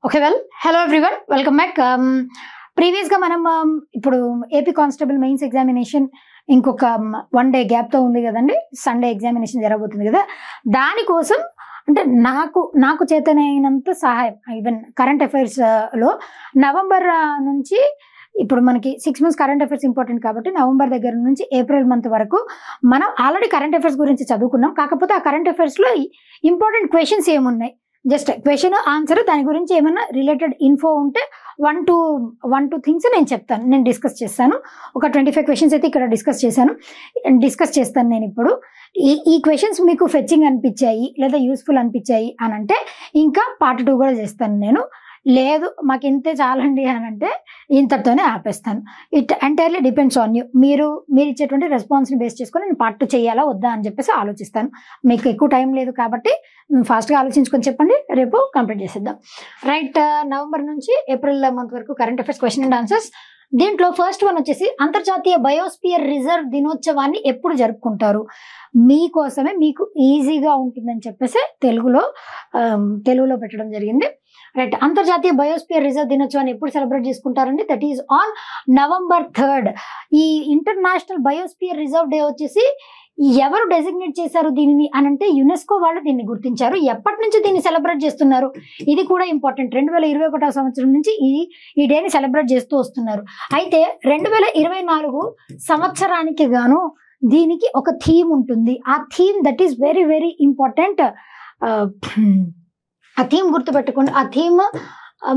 Okay hello everyone welcome back. ప్రీవియస్గా మనం ఇప్పుడు ఏపీ కానిస్టేబుల్ మెయిన్స్ ఎగ్జామినేషన్ ఇంకొక 1 day గ్యాప్తో ఉంది కదండి. సండే ఎగ్జామినేషన్ జరగబోతుంది కదా. దానికోసం అంటే నాకు చేతనైనంత సహాయం, ఈవెన్ కరెంట్ అఫైర్స్లో నవంబర్ నుంచి ఇప్పుడు మనకి 6 months కరెంట్ అఫైర్స్ ఇంపార్టెంట్ కాబట్టి నవంబర్ దగ్గర నుంచి ఏప్రిల్ మంత్ వరకు మనం ఆల్రెడీ కరెంట్ అఫైర్స్ గురించి చదువుకున్నాం. కాకపోతే ఆ కరెంట్ అఫైర్స్లో ఇంపార్టెంట్ క్వశ్చన్స్ ఏమున్నాయి, జస్ట్ క్వశ్చన్ ఆన్సర్, దాని గురించి ఏమైనా రిలేటెడ్ ఇన్ఫో ఉంటే వన్ టూ థింగ్స్ నేను డిస్కస్ చేస్తాను. ఒక 25 క్వశ్చన్స్ అయితే ఇక్కడ డిస్కస్ చేస్తాను నేను ఇప్పుడు. ఈ క్వశ్చన్స్ మీకు ఫెచ్చింగ్ అనిపించాయి లేదా యూస్ఫుల్ అనిపించాయి అని అంటే ఇంకా పార్ట్ 2 కూడా చేస్తాను నేను. లేదు మాకు ఇంతే చాలండి అని అంటే ఇంతటితోనే ఆపేస్తాను. It entirely depends on you. మీరు ఇచ్చేటువంటి రెస్పాన్స్ని బేస్ చేసుకొని నేను పార్ట్ 2 చేయాలా వద్దా అని చెప్పేసి ఆలోచిస్తాను. మీకు ఎక్కువ టైం లేదు కాబట్టి ఫాస్ట్గా ఆలోచించుకొని చెప్పండి, రేపు కంప్లీట్ చేసేద్దాం. రైట్, నవంబర్ నుంచి ఏప్రిల్ మంత్ వరకు current affairs question and answers. దీంట్లో ఫస్ట్ వన్ వచ్చేసి అంతర్జాతీయ బయోస్పియర్ రిజర్వ్ దినోత్సవాన్ని ఎప్పుడు జరుపుకుంటారు? మీకోసమే, మీకు ఈజీగా ఉంటుందని చెప్పేసి తెలుగులో పెట్టడం జరిగింది. రైట్, అంతర్జాతీయ బయోస్పియర్ రిజర్వ్ దినోత్సవాన్ని ఎప్పుడు సెలబ్రేట్ చేసుకుంటారండి? That is on November 3rd. ఈ ఇంటర్నేషనల్ బయోస్పియర్ రిజర్వ్ డే వచ్చేసి ఎవరు డెసిగ్నేట్ చేశారు దీనిని అని అంటే యునెస్కో వాళ్ళు దీన్ని గుర్తించారు. ఎప్పటి నుంచి దీన్ని సెలబ్రేట్ చేస్తున్నారు ఇది కూడా ఇంపార్టెంట్. 2021 సంవత్సరం నుంచి ఈ డేని సెలబ్రేట్ చేస్తూ వస్తున్నారు. అయితే 2024 సంవత్సరానికి గాను దీనికి ఒక థీమ్ ఉంటుంది. ఆ theme that is very very important. ఆ థీమ్ గుర్తుపెట్టుకోండి. ఆ థీమ్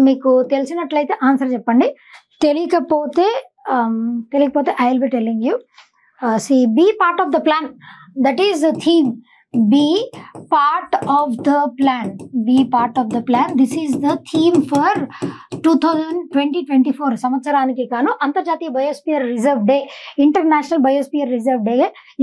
మీకు తెలిసినట్లయితే ఆన్సర్ చెప్పండి, తెలియకపోతే I will be telling you. be part of the plan, that is the theme. Be part of the plan. This is the theme for 2024 సంవత్సరానికి గాను అంతర్జాతీయ biosphere reserve day, international biosphere reserve day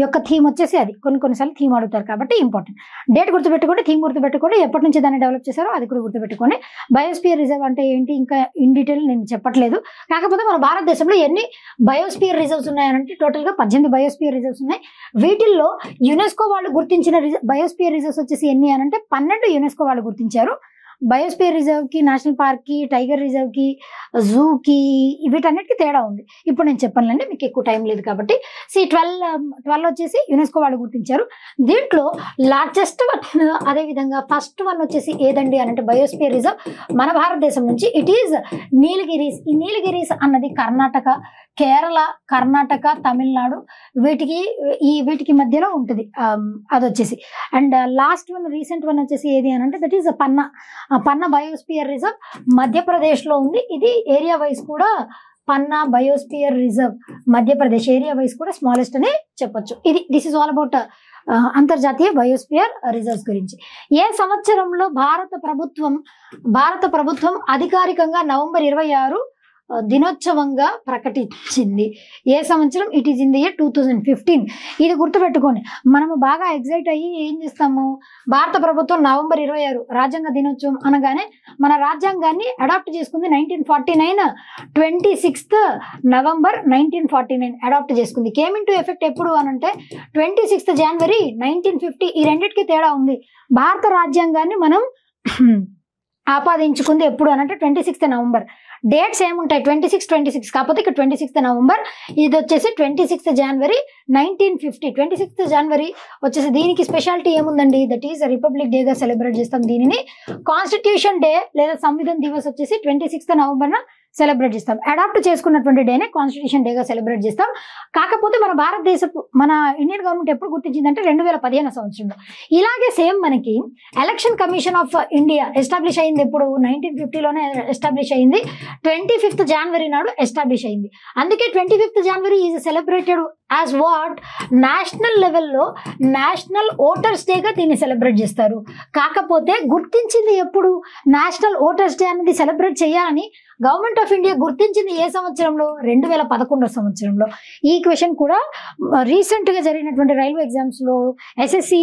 యొక్క theme వచ్చేసి అది. కొన్నిసార్లు theme అడుగుతారు కాబట్టి important. Date గుర్తుపెట్టుకోండి, థీమ్ గుర్తుపెట్టుకోండి, ఎప్పటి నుంచి దాన్ని డెవలప్ చేశారో అది కూడా గుర్తుపెట్టుకోండి. బయోస్పియర్ రిజర్వ్ అంటే ఏంటి ఇంకా ఇన్ డీటెయిల్ నేను చెప్పట్లేదు. కాకపోతే మన భారతదేశంలో ఎన్ని బయోస్పియర్ రిజర్వ్స్ ఉన్నాయనంటే టోటల్గా 18 బయోస్పియర్ రిజర్వ్స్ ఉన్నాయి. వీటిల్లో యునెస్కో వాళ్ళు గుర్తించిన బయోస్పియర్ రిజర్వ్స్ వచ్చేసి ఎన్ని అనంటే 12 యునెస్కో వాళ్ళు గుర్తించారు. బయోస్పియర్ రిజర్వ్కి, నేషనల్ పార్క్కి, టైగర్ రిజర్వ్కి, జూకి వీటన్నిటికీ తేడా ఉంది. ఇప్పుడు నేను చెప్పానండి, మీకు ఎక్కువ టైం లేదు కాబట్టి. 12 వచ్చేసి యునెస్కో వాళ్ళు గుర్తించారు. దీంట్లో లార్జెస్ట్ వన్, అదేవిధంగా ఫస్ట్ వన్ వచ్చేసి ఏదండి అని అంటే బయోస్పియర్ రిజర్వ్ మన భారతదేశం నుంచి ఇట్ ఈజ్ నీలగిరీస్. ఈ నీలగిరీస్ అన్నది కేరళ, కర్ణాటక, తమిళనాడు వీటికి మధ్యలో ఉంటుంది అది వచ్చేసి. And last one, recent one వచ్చేసి ఏది అని అంటే that is Panna biosphere reserve మధ్యప్రదేశ్లో ఉంది. ఇది ఏరియా వైజ్ కూడా పన్నా biosphere reserve Madhya Pradesh area wise కూడా స్మాలెస్ట్ అని చెప్పొచ్చు. దిస్ ఈజ్ ఆల్ అబౌట్ అంతర్జాతీయ బయోస్పియర్ రిజర్వ్స్ గురించి. ఏ సంవత్సరంలో భారత ప్రభుత్వం అధికారికంగా నవంబర్ 26 దినోత్సవంగా ప్రకటించింది? ఏ సంవత్సరం? It is in the year 2015. ఇది గుర్తుపెట్టుకోండి. మనము బాగా ఎగ్జైట్ అయ్యి ఏం చేస్తాము, భారత ప్రభుత్వం నవంబర్ 26 రాజ్యాంగ దినోత్సవం అనగానే మన రాజ్యాంగాన్ని అడాప్ట్ చేసుకుంది 1949, 26th November 1949 అడాప్ట్ చేసుకుంది. కేమ్ ఇన్ టు ఎఫెక్ట్ ఎప్పుడు అనంటే 26th January 1950. ఈ రెండింటికి తేడా ఉంది. భారత రాజ్యాంగాన్ని మనం ఆపాదించుకుంది ఎప్పుడు అనంటే 26th November. డేట్స్ ఏముంటాయి 26 కాకపోతే ఇక్కడ 26th November. ఇది వచ్చేసి 26th January 1950. 26th January వచ్చేసి దీనికి స్పెషాలిటీ ఏముందండి, దట్ ఈస్ రిపబ్లిక్ డేగా సెలబ్రేట్ చేస్తాం. దీనిని కాన్స్టిట్యూషన్ డే లేదా సంవిధాన్ దివస్ వచ్చేసి 26th November సెలబ్రేట్ చేస్తాం. అడాప్ట్ చేసుకున్నటువంటి డేనే కాన్స్టిట్యూషన్ డేగా సెలబ్రేట్ చేస్తాం. కాకపోతే మన ఇండియన్ గవర్నమెంట్ ఎప్పుడు గుర్తించిందంటే 2015 సంవత్సరంలో. ఇలాగే సేమ్ మనకి election commission of India establish అయింది ఎప్పుడు? 1950లోనే ఎస్టాబ్లిష్ అయింది. 25th January నాడు ఎస్టాబ్లిష్ అయింది. అందుకే 25th January is celebrated as what? National లెవెల్లో నేషనల్ ఓటర్స్ డేగా దీన్ని సెలబ్రేట్ చేస్తారు. కాకపోతే గుర్తించింది ఎప్పుడు? నేషనల్ ఓటర్స్ డే అనేది సెలబ్రేట్ చేయాలని గవర్నమెంట్ ఆఫ్ ఇండియా గుర్తించింది ఏ సంవత్సరంలో? 2011 సంవత్సరంలో. ఈ క్వశ్చన్ కూడా రీసెంట్ గా జరిగినటువంటి రైల్వే ఎగ్జామ్స్ లో, ఎస్ఎస్సి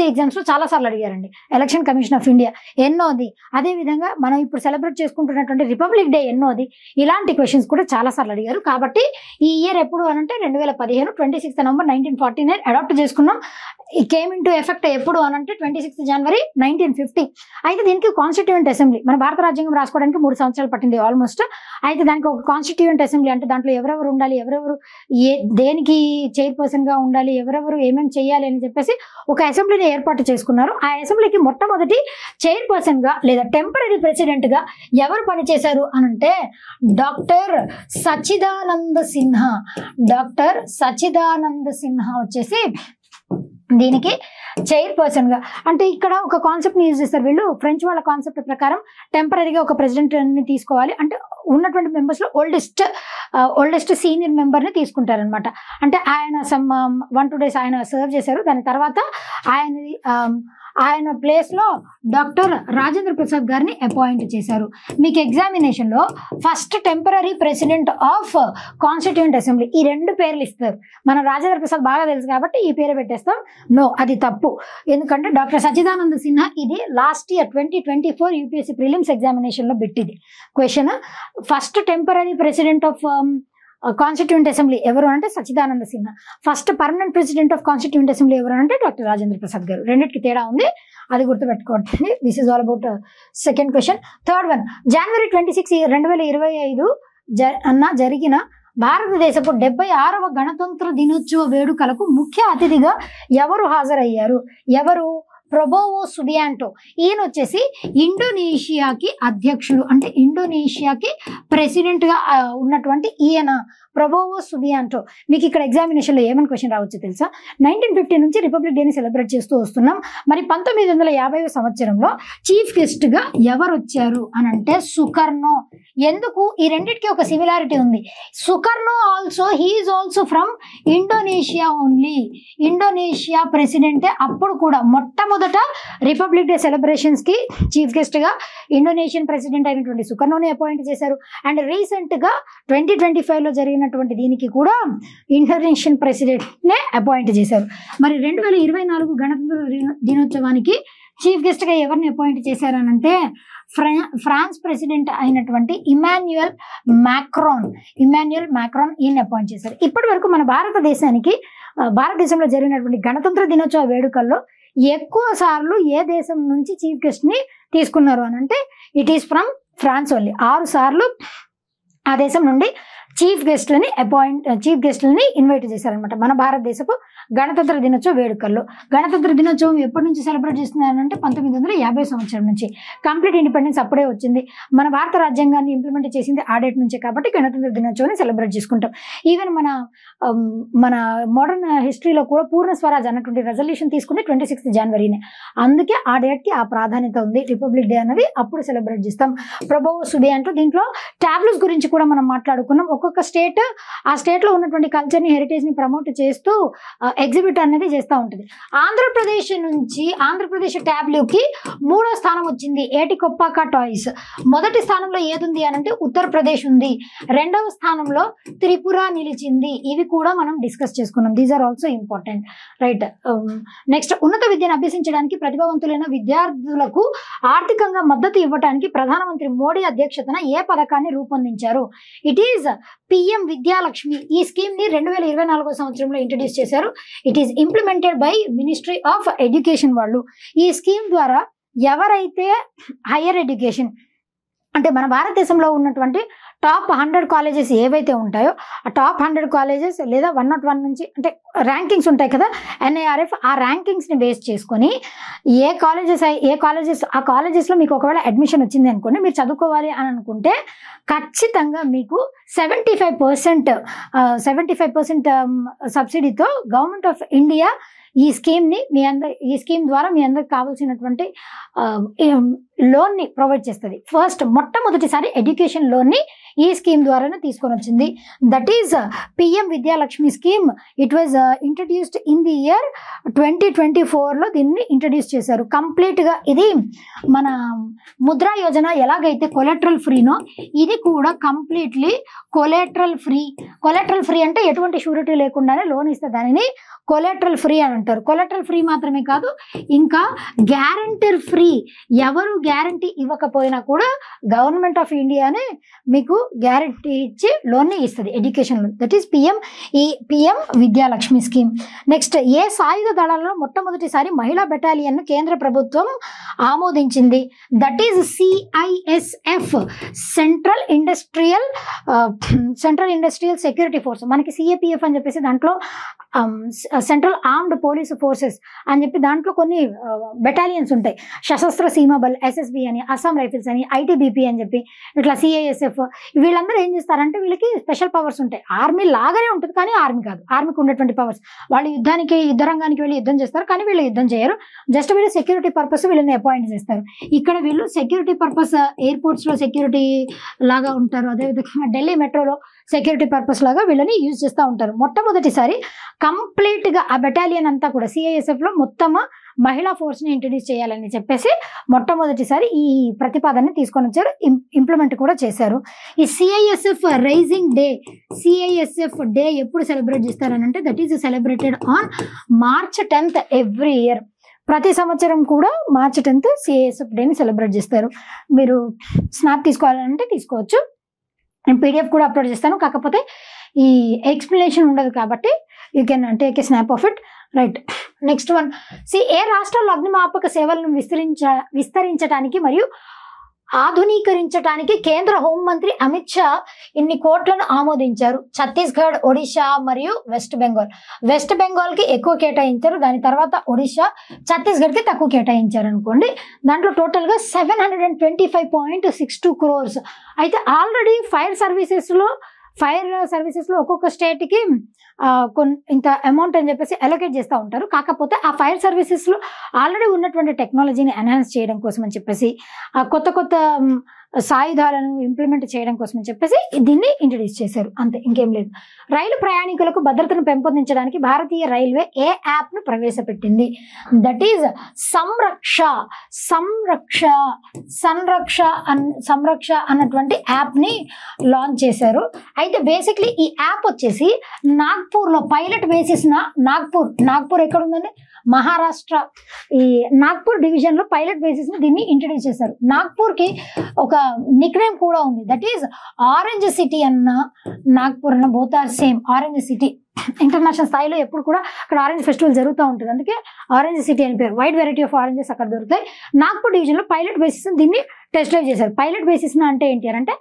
ఎగ్జామ్స్ లో చాలా సార్లు అడిగారండి. ఎలక్షన్ కమిషన్ ఆఫ్ ఇండియా ఎన్నోది, అదే విధంగా మనం ఇప్పుడు సెలబ్రేట్ చేసుకుంటున్నటువంటి రిపబ్లిక్ డే ఎన్నోది, ఇలాంటి క్వశ్చన్స్ కూడా చాలా సార్లు అడిగారు. కాబట్టి ఈ ఇయర్ ఎప్పుడు అనంటే 2015 26 నవంబర్ 1949 అడాప్ట్ చేసుకున్నాం. ఈ కేమ్ ఇంటూ ఎఫెక్ట్ ఎప్పుడు అనంటే 26 జనవరి 1950. అయితే దీనికి కాన్స్టిట్యూయెంట్ అసెంబ్లీ, మన భారత రాజ్యాంగం రాసుకోవడానికి 3 సంవత్సరాలు పట్టింది ఆల్మోస్ట్. అయితే దానికి ఒక కాన్స్టిట్యూయెంట్ అసెంబ్లీ, అంటే దాంట్లో ఎవరెవరు ఉండాలి, ఎవరెవరు దేనికి చైర్పర్సన్ గా ఉండాలి, ఎవరెవరు ఏమేమి చేయాలి అని చెప్పేసి ఒక అసెంబ్లీని ఏర్పాటు చేసుకున్నారు. ఆ అసెంబ్లీకి మొట్టమొదటి చైర్పర్సన్ గా లేదా టెంపరరీ ప్రెసిడెంట్ గా ఎవరు పనిచేశారు అనంటే డాక్టర్ సచిదానంద సిన్హా. డాక్టర్ సచిదానంద సిన్హా వచ్చేసి దీనికి చైర్పర్సన్ గా, అంటే ఇక్కడ ఒక కాన్సెప్ట్ ని యూజ్ చేస్తారు వీళ్ళు. ఫ్రెంచ్ వాళ్ళ కాన్సెప్ట్ ప్రకారం టెంపరరీగా ఒక ప్రెసిడెంట్ ని తీసుకోవాలి, అంటే ఉన్నటువంటి మెంబర్స్ లో ఓల్డెస్ట్ సీనియర్ మెంబర్ ని తీసుకుంటారనమాట. అంటే ఆయన 1-2 days ఆయన సర్వ్ చేశారు. దాని తర్వాత ఆయన ప్లేస్ లో డాక్టర్ రాజేంద్ర ప్రసాద్ గారిని అపాయింట్ చేశారు. మీకు ఎగ్జామినేషన్ లో first temporary president of constituent assembly ఈ 2 పేర్లు ఇస్తారు. మన రాజేంద్ర ప్రసాద్ బాగా తెలుసు కాబట్టి ఈ పేరు పెట్టేస్తాం. నో, అది తప్పు. ఎందుకంటే డాక్టర్ సచిదానంద సిన్హా ఇది last year 2024 UPSC prelims examination లో పెట్టింది question. First temporary president of constituent assembly ఎవరు అంటే Sachidananda Sinha. First permanent president of constituent assembly ఎవరు అంటే డాక్టర్ రాజేంద్ర ప్రసాద్ గారు. రెండింటికి తేడా ఉంది, అది గుర్తుపెట్టుకోండి. This is all about second question. Third one, జనవరి 26 2025 జరిగిన భారతదేశపు 76వ గణతంత్ర దినోత్సవ వేడుకలకు ముఖ్య అతిథిగా ఎవరు హాజరయ్యారు? ఎవరు? Prabowo Subianto. ఈయన వచ్చేసి ఇండోనేషియాకి అధ్యక్షుడు, అంటే ఇండోనేషియాకి ప్రెసిడెంట్ గా ఉన్నటువంటి ఈయన ప్రొబోవో సుబియాంటో. మీకు ఇక్కడ ఎగ్జామినేషన్ లో ఏమని క్వశ్చన్ రావచ్చు తెలుసా? 1950 నుంచి రిపబ్లిక్ డేని సెలబ్రేట్ చేస్తూ వస్తున్నాం. మరి 1950 సంవత్సరంలో చీఫ్ గెస్ట్ గా ఎవరు వచ్చారు అని అంటే సుకర్నో. ఎందుకు? ఈ రెండింటికి ఒక సిమిలారిటీ ఉంది. Sukarno he is also from Indonesia only. Indonesia ప్రెసిడెంటే. అప్పుడు కూడా మొట్టమొదట రిపబ్లిక్ డే సెలబ్రేషన్స్ కి చీఫ్ గెస్ట్ గా ఇండోనేషియన్ ప్రెసిడెంట్ అయినటువంటి సుకర్నోని అపాయింట్ చేశారు. అండ్ రీసెంట్ గా 2025 లో జరిగినటువంటి దీనికి కూడా ఇండోనేషియన్ ప్రెసిడెంట్ నే అపాయింట్ చేశారు. మరి 2024 గణతంత్ర దినోత్సవానికి చీఫ్ గెస్ట్ గా ఎవరిని అపాయింట్ చేశారనంటే ఫ్రాన్స్ ప్రెసిడెంట్ అయినటువంటి ఇమాన్యుయల్ మ్యాక్రాన్ ఈయన అపాయింట్ చేశారు. ఇప్పటి వరకు మన భారతదేశంలో జరిగినటువంటి గణతంత్ర దినోత్సవ వేడుకల్లో ఎక్కువ సార్లు ఏ దేశం నుంచి చీఫ్ గెస్ట్ ని తీసుకున్నారు అని అంటే it is from France only. 6 సార్లు ఆ దేశం నుండి చీఫ్ గెస్ట్లని ఇన్వైట్ చేశారనమాట మన భారతదేశపు గణతంత్ర దినోత్సవ వేడుకల్లో. గణతంత్ర దినోత్సవం ఎప్పటి నుంచి సెలబ్రేట్ చేస్తున్నారంటే 1950 సంవత్సరం నుంచి. కంప్లీట్ ఇండిపెండెన్స్ అప్పుడే వచ్చింది. మన భారత రాజ్యాంగాన్ని ఇంప్లిమెంట్ చేసింది ఆ డేట్ నుంచే, కాబట్టి గణతంత్ర దినోత్సవాన్ని సెలబ్రేట్ చేసుకుంటాం. ఈవెన్ మన మోడర్న్ హిస్టరీలో కూడా పూర్ణ స్వరాజ్ అన్నటువంటి రెజల్యూషన్ తీసుకుంటే 26 జనవరినే. అందుకే ఆ డేట్కి ఆ ప్రాధాన్యత ఉంది. రిపబ్లిక్ డే అనేది అప్పుడు సెలబ్రేట్ చేస్తాం. Prabowo Subianto. దీంట్లో టాబ్లూస్ గురించి కూడా మనం మాట్లాడుకున్నాం. ఒక్కొక్క స్టేట్ ఆ స్టేట్ లో ఉన్నటువంటి కల్చర్ ని, హెరిటేజ్ ని ప్రమోట్ చేస్తూ ఎగ్జిబిట్ అనేది చేస్తూ ఉంటుంది. ఆంధ్రప్రదేశ్ టాబ్లూకి 3వ స్థానం వచ్చింది ఏటికొప్పాక టాయ్స్. మొదటి స్థానంలో ఏది ఉంది అని అంటే ఉత్తరప్రదేశ్ ఉంది. 2వ స్థానంలో త్రిపుర నిలిచింది. ఇవి కూడా మనం డిస్కస్ చేసుకున్నాం. These are also important, right. Next, ఉన్నత విద్యను అభ్యసించడానికి ప్రతిభావంతులైన విద్యార్థులకు ఆర్థికంగా మద్దతు ఇవ్వడానికి ప్రధానమంత్రి మోడీ అధ్యక్షతన ఏ పథకాన్ని రూపొందించారు? It is PM Vidyalakshmi. ఈ స్కీమ్ ని 2024 సంవత్సరంలో ఇంట్రడ్యూస్ చేశారు. It is implemented by ministry of education వాళ్ళు. ఈ స్కీమ్ ద్వారా ఎవరైతే హైయర్ ఎడ్యుకేషన్ అంటే మన భారతదేశంలో ఉన్నటువంటి టాప్ 100 కాలేజెస్ ఏవైతే ఉంటాయో ఆ టాప్ 100 కాలేజెస్ లేదా 101 నుంచి అంటే ర్యాంకింగ్స్ ఉంటాయి కదా, NIRF, ఆ ర్యాంకింగ్స్ని బేస్ చేసుకొని ఏ కాలేజెస్ ఆ కాలేజెస్లో మీకు ఒకవేళ అడ్మిషన్ వచ్చింది అనుకోండి, మీరు చదువుకోవాలి అని అనుకుంటే ఖచ్చితంగా మీకు 75% సబ్సిడీతో గవర్నమెంట్ ఆఫ్ ఇండియా ఈ స్కీమ్ ద్వారా మీ అందరికి కావాల్సినటువంటి లోన్ని ప్రొవైడ్ చేస్తుంది. ఫస్ట్ మొట్టమొదటిసారి ఎడ్యుకేషన్ లోన్ని ఈ స్కీమ్ ద్వారానే తీసుకొని వచ్చింది. That is PM Vidyalakshmi scheme. It was introduced in the year 2024లో దీన్ని ఇంట్రడ్యూస్ చేశారు. కంప్లీట్గా ఇది మన ముద్రా యోజన ఎలాగైతే కొలెట్రల్ ఫ్రీనో ఇది కూడా completely collateral free. Collateral free అంటే ఎటువంటి షూరిటీ లేకుండానే లోన్ ఇస్తే దానిని కొలెట్రల్ ఫ్రీ అని అంటారు. కొలెట్రల్ ఫ్రీ మాత్రమే కాదు, ఇంకా గ్యారంటీర్ ఫ్రీ. ఎవరు గ్యారంటీ ఇవ్వకపోయినా కూడా గవర్నమెంట్ ఆఫ్ ఇండియానే మీకు గ్యారంటీ ఇచ్చి లోన్ని ఇస్తుంది, education loan. That is PM Vidyalakshmi scheme. Next, ఏ సాయుధ దళాలలో మొట్టమొదటిసారి మహిళా బెటాలియన్ కేంద్ర ప్రభుత్వం ఆమోదించింది? That is CISF, central industrial security force. మనకి CAPF అని చెప్పేసి దాంట్లో సెంట్రల్ ఆర్మ్డ్ పోలీస్ ఫోర్సెస్ అని చెప్పి దాంట్లో కొన్ని బెటాలియన్స్ ఉంటాయి. సశస్త్ర సీమా బల్, SSB అని, అస్సాం రైఫిల్స్ అని, ITBP అని చెప్పి ఇట్లా CISF. వీళ్ళందరూ ఏం చేస్తారంటే వీళ్ళకి స్పెషల్ పవర్స్ ఉంటాయి. ఆర్మీ లాగానే ఉంటుంది కానీ ఆర్మీ కాదు. ఆర్మీకి ఉన్నటువంటి పవర్స్, వాళ్ళు యుద్ధ రంగానికి వెళ్ళి యుద్ధం చేస్తారు కానీ వీళ్ళు యుద్ధం చేయరు. జస్ట్ వీళ్ళు సెక్యూరిటీ పర్పస్ వీళ్ళని అపాయింట్ చేస్తారు. ఇక్కడ వీళ్ళు సెక్యూరిటీ పర్పస్ ఎయిర్పోర్ట్స్ లో సెక్యూరిటీ లాగా ఉంటారు. అదేవిధంగా ఢిల్లీ మెట్రోలో సెక్యూరిటీ పర్పస్ లాగా వీళ్ళని యూజ్ చేస్తూ ఉంటారు. మొట్టమొదటిసారి కంప్లీట్ గా ఆ బెటాలియన్ అంతా కూడా CISF లో మొత్తం మహిళా ఫోర్స్ ని ఇంట్రడ్యూస్ చేయాలని చెప్పేసి మొట్టమొదటిసారి ఈ ప్రతిపాదనని తీసుకొని వచ్చారు, ఇంప్లిమెంట్ కూడా చేశారు. ఈ CISF rising day, CISF day ఎప్పుడు సెలబ్రేట్ చేస్తారని అంటే that is celebrated on March 10th every year. ప్రతి సంవత్సరం కూడా March 10th CISF డేని సెలబ్రేట్ చేస్తారు. మీరు స్నాప్ తీసుకోవాలంటే తీసుకోవచ్చు, నేను PDF కూడా అప్లోడ్ చేస్తాను. కాకపోతే ఈ ఎక్స్ప్లెనేషన్ ఉండదు కాబట్టి you can take a snap of it. Right, next one. ఏ రాష్ట్రాల్లో అగ్నిమాపక సేవలను విస్తరించడానికి మరియు ఆధునీకరించడానికి కేంద్ర హోంమంత్రి అమిత్ షా ఇన్ని కోట్లను ఆమోదించారు? ఛత్తీస్గఢ్, ఒడిశా మరియు వెస్ట్ బెంగాల్. వెస్ట్ బెంగాల్ కి ఎక్కువ కేటాయించారు, దాని తర్వాత ఒడిశా, ఛత్తీస్గఢ్ కి తక్కువ కేటాయించారు అనుకోండి. దాంట్లో టోటల్ గా 725.62 crores. అయితే ఆల్రెడీ ఫైర్ సర్వీసెస్ లో ఒక్కొక్క స్టేట్ కి ఇంత అమౌంట్ అని చెప్పేసి అలొకేట్ చేస్తూ ఉంటారు. కాకపోతే ఆ ఫైర్ సర్వీసెస్ లో ఆల్రెడీ ఉన్నటువంటి టెక్నాలజీని ఎన్హాన్స్ చేయడం కోసం అని చెప్పేసి, కొత్త సాయుధాలను ఇంప్లిమెంట్ చేయడం కోసం అని చెప్పేసి దీన్ని ఇంట్రడ్యూస్ చేశారు, అంతే, ఇంకేం లేదు. రైలు ప్రయాణికులకు భద్రతను పెంపొందించడానికి భారతీయ రైల్వే ఏ యాప్ ను ప్రవేశపెట్టింది? దట్ ఈజ్ సంరక్ష అన్నటువంటి యాప్ ని లాంచ్ చేశారు. అయితే బేసిక్లీ ఈ యాప్ వచ్చేసి నాగ్పూర్ లో పైలట్ బేసిస్ నాగ్పూర్ ఎక్కడ ఉందండి? మహారాష్ట్ర. ఈ నాగ్పూర్ డివిజన్ లో పైలట్ బేసిస్ ని దీన్ని ఇంట్రడ్యూస్ చేశారు. నాగ్పూర్ కి ఒక నిక్ నేమ్ కూడా ఉంది, దట్ ఈస్ ఆరెంజ్ సిటీ అన్న నాగ్పూర్ అన్న both are same. Orange city international స్థాయిలో ఎప్పుడు కూడా అక్కడ ఆరెంజ్ ఫెస్టివల్ జరుగుతూ ఉంటుంది, అందుకే ఆరెంజ్ సిటీ అని పేరు. వైడ్ వెరైటీ ఆఫ్ ఆరెంజెస్ అక్కడ దొరుకుతాయి. నాగ్పూర్ డివిజన్ లో పైలట్ బేసిస్ దీన్ని టెస్ట్ డ్రైవ్ చేశారు. పైలట్ బేసిస్ అంటే ఏంటి అంటే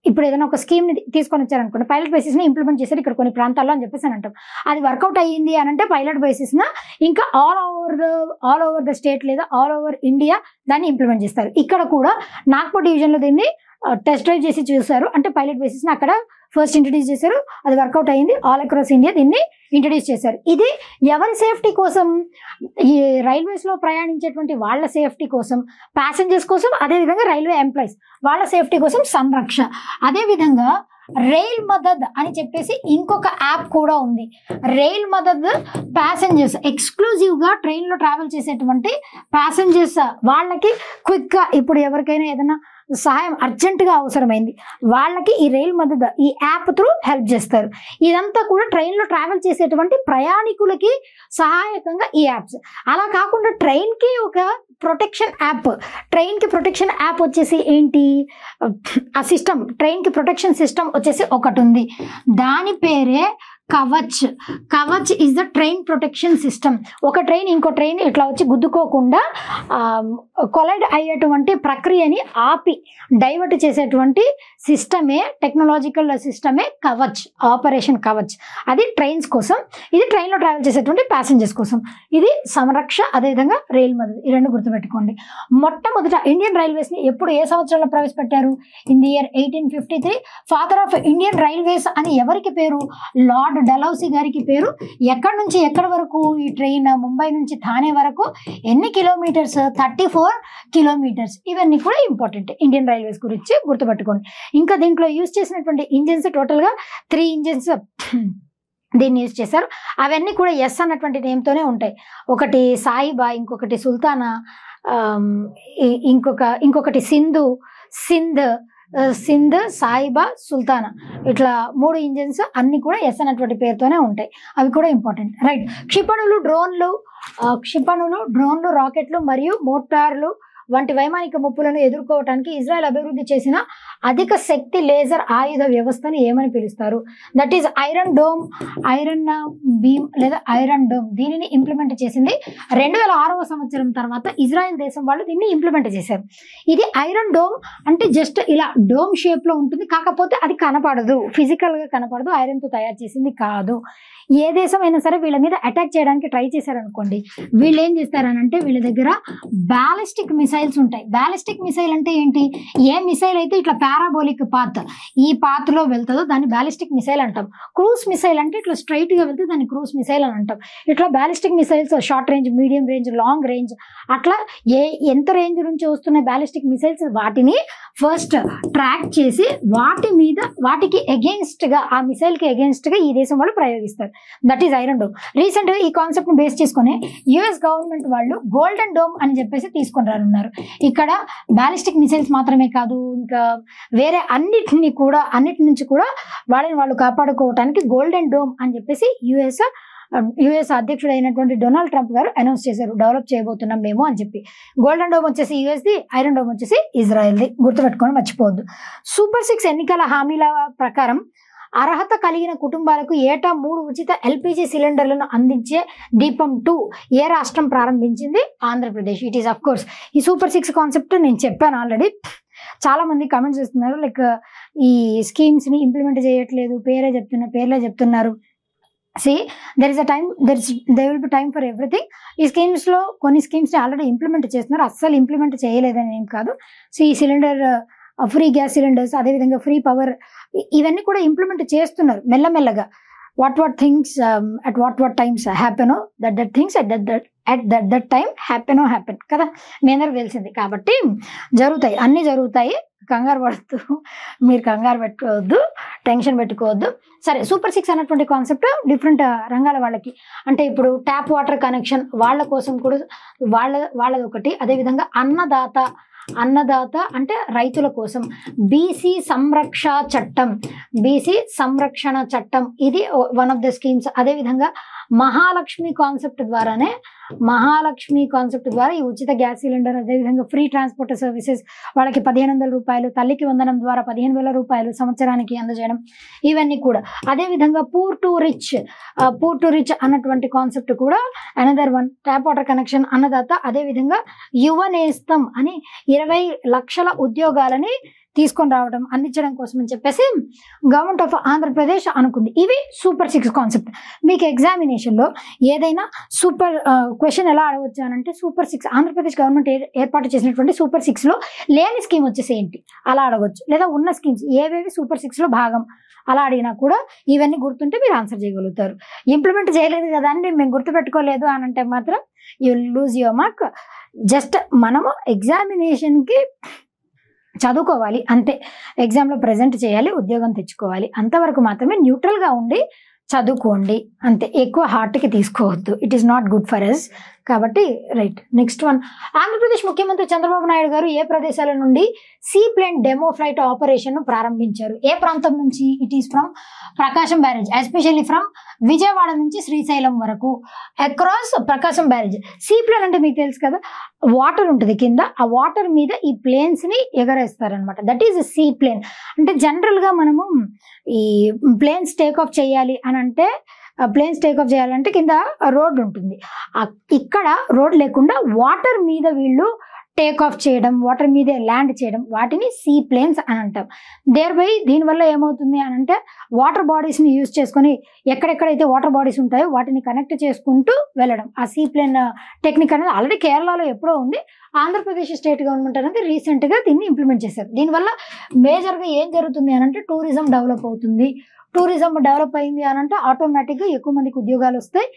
ఇప్పుడు ఏదైనా ఒక స్కీమ్ ని తీసుకొని వచ్చారనుకోండి, పైలట్ బేసిస్ ని ఇంప్లిమెంట్ చేశారు ఇక్కడ కొన్ని ప్రాంతాల్లో అని చెప్పేసి అని అంటాం. అది వర్కౌట్ అయ్యింది అని అంటే పైలట్ బేసిస్ ఇంకా ఆల్ ఓవర్ ద స్టేట్ లేదా ఆల్ ఓవర్ ఇండియా దాన్ని ఇంప్లిమెంట్ చేస్తారు. ఇక్కడ కూడా నాగ్పూర్ డివిజన్ లో దీన్ని టెస్ట్ డ్రైవ్ చేసి చూసారు, అంటే పైలట్ బేసిస్ ని అక్కడ ఫస్ట్ ఇంట్రడ్యూస్ చేశారు, అది వర్కౌట్ అయ్యింది. ఆల్ అక్రాస్ ఇండియా దీన్ని ఇంట్రడ్యూస్ చేశారు. ఇది ఎవరి సేఫ్టీ కోసం? ఈ రైల్వేస్ లో ప్రయాణించేటువంటి వాళ్ళ సేఫ్టీ కోసం, ప్యాసింజర్స్ కోసం, అదేవిధంగా రైల్వే ఎంప్లాయీస్ వాళ్ళ సేఫ్టీ కోసం సంరక్ష. అదేవిధంగా రైల్ మదద్ అని చెప్పేసి ఇంకొక యాప్ కూడా ఉంది. రైల్ మదద్ ప్యాసింజర్స్ ఎక్స్క్లూజివ్ గా ట్రైన్ లో ట్రావెల్ చేసేటువంటి ప్యాసింజర్స్ వాళ్ళకి క్విక్ గా, ఇప్పుడు ఎవరికైనా ఏదైనా సహాయం అర్జెంట్ గా అవసరమైంది వాళ్ళకి ఈ రైల్ మదద్ ఈ యాప్ త్రూ హెల్ప్ చేస్తారు. ఇదంతా కూడా ట్రైన్ లో ట్రావెల్ చేసేటువంటి ప్రయాణికులకి సహాయకంగా ఈ యాప్స్. అలా కాకుండా ట్రైన్ కి ఒక ప్రొటెక్షన్ యాప్ వచ్చేసి ఏంటి, ఆ సిస్టమ్, ట్రైన్ కి ప్రొటెక్షన్ సిస్టమ్ వచ్చేసి ఒకటి ఉంది, దాని పేరే Kavach is the train protection system. ఒక ట్రైన్ ఇంకో ట్రైన్ ఇట్లా వచ్చి గుద్దుకోకుండా కొలైడ్ అయ్యేటువంటి ప్రక్రియని ఆపి డైవర్ట్ చేసేటువంటి సిస్టమే, టెక్నాలజికల్ సిస్టమే కవచ్, ఆపరేషన్ కవచ్. అది ట్రైన్స్ కోసం, ఇది ట్రైన్లో ట్రావెల్ చేసేటువంటి ప్యాసింజర్స్ కోసం. ఇది సంరక్ష, అదేవిధంగా రైల్ మదద్, ఈ రెండు గుర్తుపెట్టుకోండి. మొట్టమొదట ఇండియన్ రైల్వేస్ ని ఎప్పుడు, ఏ సంవత్సరంలో ప్రవేశపెట్టారు? In the year 1853. Father of Indian railways అని ఎవరికి పేరు? లార్డ్ లార్డ్ డలౌసీ గారికి పేరు. ఎక్కడి నుంచి ఎక్కడి వరకు ఈ ట్రైన్, ముంబై నుంచి థానే వరకు ఎన్ని కిలోమీటర్స్? 34 కిలోమీటర్స్. ఇవన్నీ కూడా ఇంపార్టెంట్ ఇండియన్ రైల్వేస్ గురించి గుర్తుపెట్టుకోండి. ఇంకా దీంట్లో యూజ్ చేసినటువంటి ఇంజిన్స్ టోటల్గా 3 ఇంజిన్స్ దీన్ని యూజ్ చేశారు. అవన్నీ కూడా ఎస్ అన్నటువంటి నేమ్తోనే ఉంటాయి. ఒకటి సాయిబా, ఇంకొకటి సుల్తానా, ఇంకొకటి సింధ్, సాయిబా, సుల్తానా, ఇట్లా 3 ఇంజిన్స్ అన్ని కూడా ఎస్ అన్నటువంటి పేరుతోనే ఉంటాయి. అవి కూడా ఇంపార్టెంట్. రైట్. క్షిపణులు, డ్రోన్లు, రాకెట్లు మరియు మోటార్లు వంటి వైమానిక ముప్పులను ఎదుర్కోవడానికి ఇజ్రాయెల్ అభివృద్ధి చేసిన అధిక శక్తి లేజర్ ఆయుధ వ్యవస్థను ఏమని పిలుస్తారు? దట్ ఈస్ ఐరన్ బీమ్ లేదా ఐరన్ డోమ్. దీనిని ఇంప్లిమెంట్ చేసింది 2006వ సంవత్సరం తర్వాత ఇజ్రాయెల్ దేశం వాళ్ళు దీన్ని ఇంప్లిమెంట్ చేశారు. ఇది ఐరన్ డోమ్ అంటే జస్ట్ ఇలా డోమ్ షేప్ లో ఉంటుంది, కాకపోతే అది కనపడదు, ఫిజికల్ గా కనపడదు, ఐరన్ తో తయారు చేసింది కాదు. ఏ దేశం అయినా సరే వీళ్ళ మీద అటాక్ చేయడానికి ట్రై చేశారనుకోండి, వీళ్ళు ఏం చేస్తారనంటే వీళ్ళ దగ్గర బ్యాలిస్టిక్ మిసైల్స్ ఉంటాయి. బ్యాలిస్టిక్ మిసైల్ అంటే ఏంటి? ఏ మిసైల్ అయితే ఇట్లా పారాబోలిక్ పాత్, ఈ పాత్ లో వెళ్తుందో దాన్ని బ్యాలిస్టిక్ మిసైల్ అంటాం. క్రూజ్ మిసైల్ అంటే ఇట్లా స్ట్రైట్ గా వెళ్తే దాన్ని క్రూజ్ మిసైల్ అని అంటాం. ఇట్లా ballistic missiles short range, medium range, long range, అట్లా ఎంత రేంజ్ నుంచి వస్తున్న బ్యాలిస్టిక్ మిసైల్స్ వాటిని ఫస్ట్ ట్రాక్ చేసి వాటికి అగేన్స్ట్ గా, ఆ మిసైల్ కి అగేన్స్ట్ గా ఈ దేశం వాళ్ళు ప్రయోగిస్తారు. That is iron dome. Recent గా ఈ కాన్సెప్ట్ ని బేస్ చేసుకుని యుఎస్ గవర్నమెంట్ వాళ్ళు గోల్డెన్ డోమ్ అని చెప్పేసి తీసుకొని రానున్నారు. ఇక్కడ బ్యాలిస్టిక్ మిసైల్స్ మాత్రమే కాదు, ఇంకా వేరే అన్నిటి నుంచి కూడా వాళ్ళు కాపాడుకోవడానికి గోల్డెన్ డోమ్ అని చెప్పేసి యుఎస్ అధ్యక్షుడు అయినటువంటి డొనాల్డ్ ట్రంప్ గారు అనౌన్స్ చేశారు, డెవలప్ చేయబోతున్నాం మేము అని చెప్పి. గోల్డెన్ డోమ్ వచ్చేసి యుఎస్ది, ఐరన్ డోమ్ వచ్చేసి ఇజ్రాయెల్ది. గుర్తుపెట్టుకొని మర్చిపోవద్దు. సూపర్ 6 ఎన్నికల హామీల ప్రకారం అర్హత కలిగిన కుటుంబాలకు ఏటా 3 ఉచిత ఎల్పిజి సిలిండర్లను అందించే దీపం 2 ఏ రాష్ట్రం ప్రారంభించింది? Andhra Pradesh. It is of course ఈ సూపర్ 6 కాన్సెప్ట్ నేను చెప్పాను ఆల్రెడీ. చాలా మంది కమెంట్స్ చేస్తున్నారు, లైక్ ఈ స్కీమ్స్ ని ఇంప్లిమెంట్ చేయట్లేదు, పేర్లే చెప్తున్నారు. there will be time for everything. ఈ స్కీమ్స్ లో కొన్ని స్కీమ్స్ ని ఆల్రెడీ ఇంప్లిమెంట్ చేస్తున్నారు, అస్సలు ఇంప్లిమెంట్ చేయలేదని ఏం కాదు. ఈ సిలిండర్, ఫ్రీ గ్యాస్ సిలిండర్స్, అదేవిధంగా ఫ్రీ పవర్, ఇవన్నీ కూడా ఇంప్లిమెంట్ చేస్తున్నారు మెల్లమెల్లగా. what things at what times happen, that things at that time happen కదా, మీ అందరికి తెలిసింది. కాబట్టి జరుగుతాయి, అన్నీ జరుగుతాయి. కంగారు మీరు కంగారు పెట్టుకోవద్దు, టెన్షన్ పెట్టుకోవద్దు. సరే, సూపర్ 6 అన్నటువంటి కాన్సెప్ట్ డిఫరెంట్ రంగాల వాళ్ళకి, అంటే ఇప్పుడు ట్యాప్ వాటర్ కనెక్షన్ వాళ్ళ కోసం కూడా వాళ్ళది ఒకటి. అదేవిధంగా అన్నదాత అంటే రైతుల కోసం బీసీ సంరక్షణ చట్టం ఇది వన్ ఆఫ్ ద స్కీమ్స్. అదేవిధంగా మహాలక్ష్మి కాన్సెప్ట్ ద్వారా ఈ ఉచిత గ్యాస్ సిలిండర్, అదేవిధంగా ఫ్రీ ట్రాన్స్పోర్ట్ సర్వీసెస్ వాళ్ళకి 1500 రూపాయలు, తల్లికి వందనం ద్వారా 15,000 రూపాయలు సంవత్సరానికి అందజేయడం, ఇవన్నీ కూడా. అదేవిధంగా పూర్ టు రిచ్ అన్నటువంటి కాన్సెప్ట్ కూడా another one. Tap water connection, Annadata, అదేవిధంగా యువనేస్తం అని 20 లక్షల ఉద్యోగాలని తీసుకొని రావడం, అందించడం కోసం అని చెప్పేసి గవర్నమెంట్ ఆఫ్ ఆంధ్రప్రదేశ్ అనుకుంది. ఇవి సూపర్ 6 కాన్సెప్ట్. మీకు ఎగ్జామినేషన్లో ఏదైనా సూపర్ క్వశ్చన్ ఎలా అడగవచ్చు అని అంటే, సూపర్ 6 ఆంధ్రప్రదేశ్ గవర్నమెంట్ ఏర్పాటు చేసినటువంటి సూపర్ 6లో లేని స్కీమ్ వచ్చేసి ఏంటి అలా అడగవచ్చు, లేదా ఉన్న స్కీమ్స్ ఏవేవి సూపర్ 6లో భాగం అలా అడిగినా కూడా ఇవన్నీ గుర్తుంటే మీరు ఆన్సర్ చేయగలుగుతారు. ఇంప్లిమెంట్ చేయలేదు కదా అండి, మేము గుర్తుపెట్టుకోలేదు అని అంటే మాత్రం you lose your mark. Just మనము ఎగ్జామినేషన్కి చదువుకోవాలి అంతే, ఎగ్జామ్లో ప్రజెంట్ చేయాలి, ఉద్యోగం తెచ్చుకోవాలి, అంతవరకు మాత్రమే న్యూట్రల్గా ఉండి చదువుకోండి అంతే, ఎక్కువ హార్ట్కి తీసుకోవద్దు. It is not good for us. కాబట్టి రైట్. నెక్స్ట్ వన్, ఆంధ్రప్రదేశ్ ముఖ్యమంత్రి చంద్రబాబు నాయుడు గారు ఏ ప్రదేశాల నుండి sea plane demo flight operation ప్రారంభించారు? ఏ ప్రాంతం నుంచి? It is from Prakasam barrage, especially from Vijayawada నుంచి శ్రీశైలం వరకు across Prakasam barrage. Sea plane అంటే మీకు తెలుసు కదా, వాటర్ ఉంటుంది కింద, ఆ వాటర్ మీద ఈ ప్లేన్స్ ని ఎగరేస్తారనమాట. That is sea plane. అంటే జనరల్ గా మనము ఈ ప్లేన్స్ టేక్ ఆఫ్ చేయాలి అని అంటే, ప్లేన్స్ టేక్ ఆఫ్ చేయాలంటే కింద రోడ్ ఉంటుంది, ఇక్కడ రోడ్ లేకుండా వాటర్ మీద వీళ్ళు టేక్ ఆఫ్ చేయడం, వాటర్ మీదే ల్యాండ్ చేయడం, వాటిని సీ ప్లేన్స్ అని అంటాం. దీనివల్ల ఏమవుతుంది అని అంటే, వాటర్ బాడీస్ని యూజ్ చేసుకొని ఎక్కడెక్కడైతే వాటర్ బాడీస్ ఉంటాయో వాటిని కనెక్ట్ చేసుకుంటూ వెళ్ళడం. ఆ సీ ప్లేన్ టెక్నిక్ అనేది ఆల్రెడీ కేరళలో ఎప్పుడో ఉంది, ఆంధ్రప్రదేశ్ స్టేట్ గవర్నమెంట్ అనేది రీసెంట్గా దీన్ని ఇంప్లిమెంట్ చేశారు. దీనివల్ల మేజర్గా ఏం జరుగుతుంది అని అంటే టూరిజం డెవలప్ అవుతుంది. టూరిజం డెవలప్ అయింది అని అంటే ఆటోమేటిక్గా ఎక్కువ మందికి ఉద్యోగాలు వస్తాయి.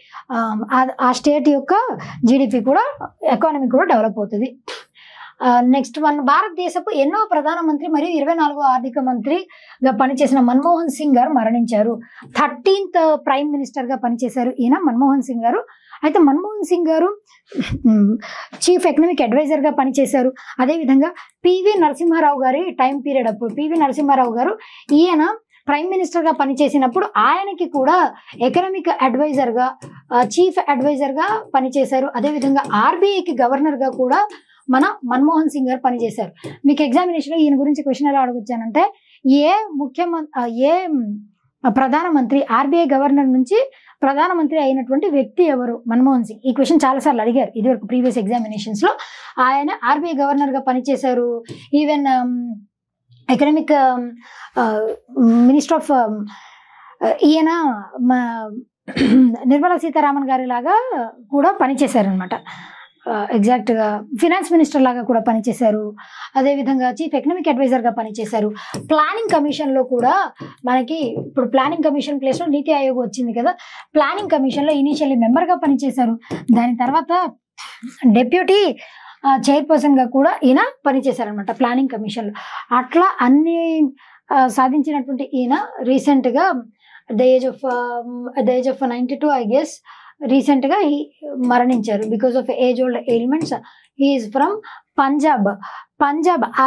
ఆ స్టేట్ యొక్క జీడిపి కూడా, ఎకానమీ కూడా డెవలప్ అవుతుంది. నెక్స్ట్ వన్, భారతదేశపు ఎన్నో ప్రధానమంత్రి మరియు 24వ ఆర్థిక మంత్రిగా పనిచేసిన మన్మోహన్ సింగ్ గారు మరణించారు. 13th ప్రైమ్ మినిస్టర్గా పనిచేశారు ఈయన మన్మోహన్ సింగ్ గారు. అయితే మన్మోహన్ సింగ్ గారు చీఫ్ ఎకనామిక్ అడ్వైజర్గా పనిచేశారు. అదేవిధంగా పివి నరసింహారావు గారి టైం పీరియడ్ అప్పుడు పివి నరసింహారావు గారు ఈయన ప్రైమ్ మినిస్టర్గా పనిచేసినప్పుడు ఆయనకి కూడా ఎకనామిక్ అడ్వైజర్గా, చీఫ్ అడ్వైజర్గా పనిచేశారు. అదేవిధంగా ఆర్బీఐకి గవర్నర్గా కూడా మన మన్మోహన్ సింగ్ గారు పనిచేశారు. మీకు ఎగ్జామినేషన్లో ఈయన గురించి క్వశ్చన్ ఎలా అడగొచ్చానంటే ఏ ప్రధానమంత్రి ఆర్బీఐ గవర్నర్ నుంచి ప్రధానమంత్రి అయినటువంటి వ్యక్తి ఎవరు? మన్మోహన్ సింగ్. ఈ క్వశ్చన్ చాలాసార్లు అడిగారు ఇదివరకు ప్రీవియస్ ఎగ్జామినేషన్స్లో. ఆయన ఆర్బీఐ గవర్నర్గా పనిచేశారు. ఈవెన్ ఎకనామిక్ మినిస్టర్ ఆఫ్ ఈయన నిర్మలా సీతారామన్ గారి లాగా కూడా పనిచేశారనమాట. ఎగ్జాక్ట్గా ఫినాన్స్ మినిస్టర్ లాగా కూడా పనిచేశారు. అదేవిధంగా చీఫ్ ఎకనామిక్ అడ్వైజర్గా పనిచేశారు. ప్లానింగ్ కమిషన్లో కూడా మనకి ఇప్పుడు ప్లానింగ్ కమిషన్ ప్లేస్లో నీతి ఆయోగ్ వచ్చింది కదా, ప్లానింగ్ కమిషన్లో ఇనీషియల్లీ మెంబర్గా పనిచేశారు. దాని తర్వాత డెప్యూటీ చైర్పర్సన్గా కూడా ఈయన పనిచేశారనమాట ప్లానింగ్ కమిషన్లో. అట్లా అన్ని సాధించినటువంటి ఈయన రీసెంట్గా the age of 92 I guess రీసెంట్గా మరణించారు because of age old ailments. He's from Punjab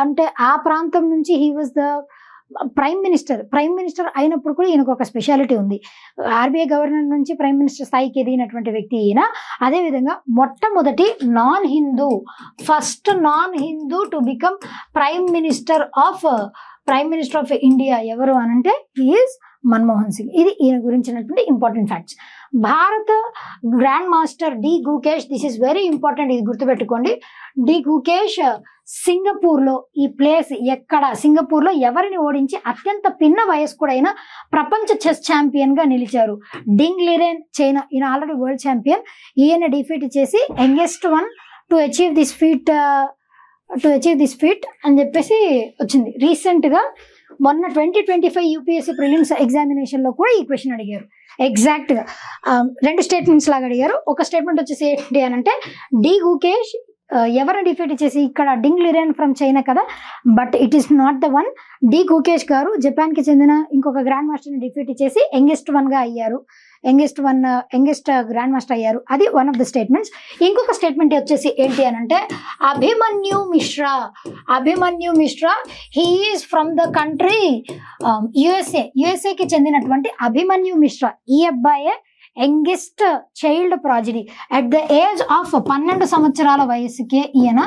అంటే ఆ ప్రాంతం నుంచి he was the prime minister అయినప్పుడు కూడా ఈయనకు ఒక స్పెషాలిటీ ఉంది. ఆర్బీఐ గవర్నర్ నుంచి ప్రైమ్ మినిస్టర్ స్థాయికి ఎదిగినటువంటి వ్యక్తి ఈయన. అదేవిధంగా మొట్టమొదటి first non Hindu to become prime minister of India ఎవరు అనంటే హీఈస్ మన్మోహన్ సింగ్. ఇది ఈయన గురించినటువంటి ఇంపార్టెంట్ ఫ్యాక్ట్స్. భారత grand master D Gukesh, this is very important, ఇది గుర్తుపెట్టుకోండి. డి గుకేష్ సింగపూర్లో, ఈ ప్లేస్ ఎక్కడ, సింగపూర్లో ఎవరిని ఓడించి అత్యంత పిన్న వయస్కుడైన ప్రపంచ చెస్ ఛాంపియన్గా నిలిచారు. డింగ్ లిరెన్, చైనా, ఈయన ఆల్రెడీ వరల్డ్ ఛాంపియన్. ఈయన డిఫీట్ చేసి youngest one to achieve this feet అని చెప్పేసి వచ్చింది. రీసెంట్గా మొన్న 2025 యూపీఎస్సీ ప్రిలిమ్స్ ఎగ్జామినేషన్లో కూడా ఈ క్వశ్చన్ అడిగారు. ఎగ్జాక్ట్గా 2 స్టేట్మెంట్స్ లాగా అడిగారు. ఒక స్టేట్మెంట్ వచ్చేసి ఏంటి అని అంటే డి గుకేష్ ఎవరిని డిఫీట్ చేసి, ఇక్కడ డింగ్ లిరెన్ ఫ్రమ్ చైనా కదా, but it is not the one. D Gukesh గారు జపాన్కి చెందిన ఇంకొక గ్రాండ్ మాస్టర్ని డిఫీట్ చేసి యంగెస్ట్ గ్రాండ్ మాస్టర్ అయ్యారు. అది వన్ ఆఫ్ ద స్టేట్మెంట్స్. ఇంకొక స్టేట్మెంట్ వచ్చేసి ఏంటి అని అంటే Abhimanyu Mishra he is from the country యుఎస్ఏకి చెందినటువంటి అభిమన్యు మిశ్రా. ఈ అబ్బాయే youngest child prodigy. At the age of 12 సంవత్సరాల వయసుకే ఈయన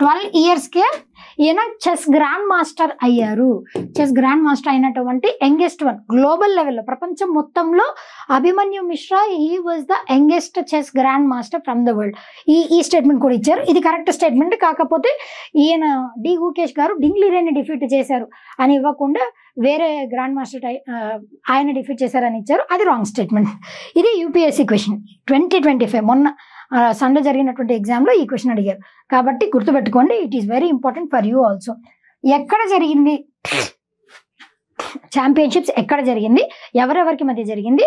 12 ఇయర్స్కే ఈయన చెస్ గ్రాండ్ మాస్టర్ అయ్యారు. చెస్ గ్రాండ్ మాస్టర్ అయినటువంటి యంగెస్ట్ వన్ గ్లోబల్ లెవెల్లో, ప్రపంచం మొత్తంలో Abhimanyu Mishra he was the youngest chess grand master from the world. ఈ స్టేట్మెంట్ కూడా ఇచ్చారు. ఇది కరెక్ట్ స్టేట్మెంట్. కాకపోతే ఈయన డి గుకేష్ గారు డింగ్ లిరెన్ని డిఫీట్ చేశారు అని ఇవ్వకుండా వేరే గ్రాండ్ మాస్టర్ ఆయన డిఫీట్ చేశారని ఇచ్చారు. అది రాంగ్ స్టేట్మెంట్. ఇది యూపీఎస్సీ క్వశ్చన్ 2025 మొన్న సండే జరిగినటువంటి ఎగ్జామ్లో ఈ క్వశ్చన్ అడిగారు. కాబట్టి గుర్తుపెట్టుకోండి, it is very important for you also. ఎక్కడ జరిగింది ఛాంపియన్షిప్స్, ఎక్కడ జరిగింది, ఎవరెవరికి మధ్య జరిగింది,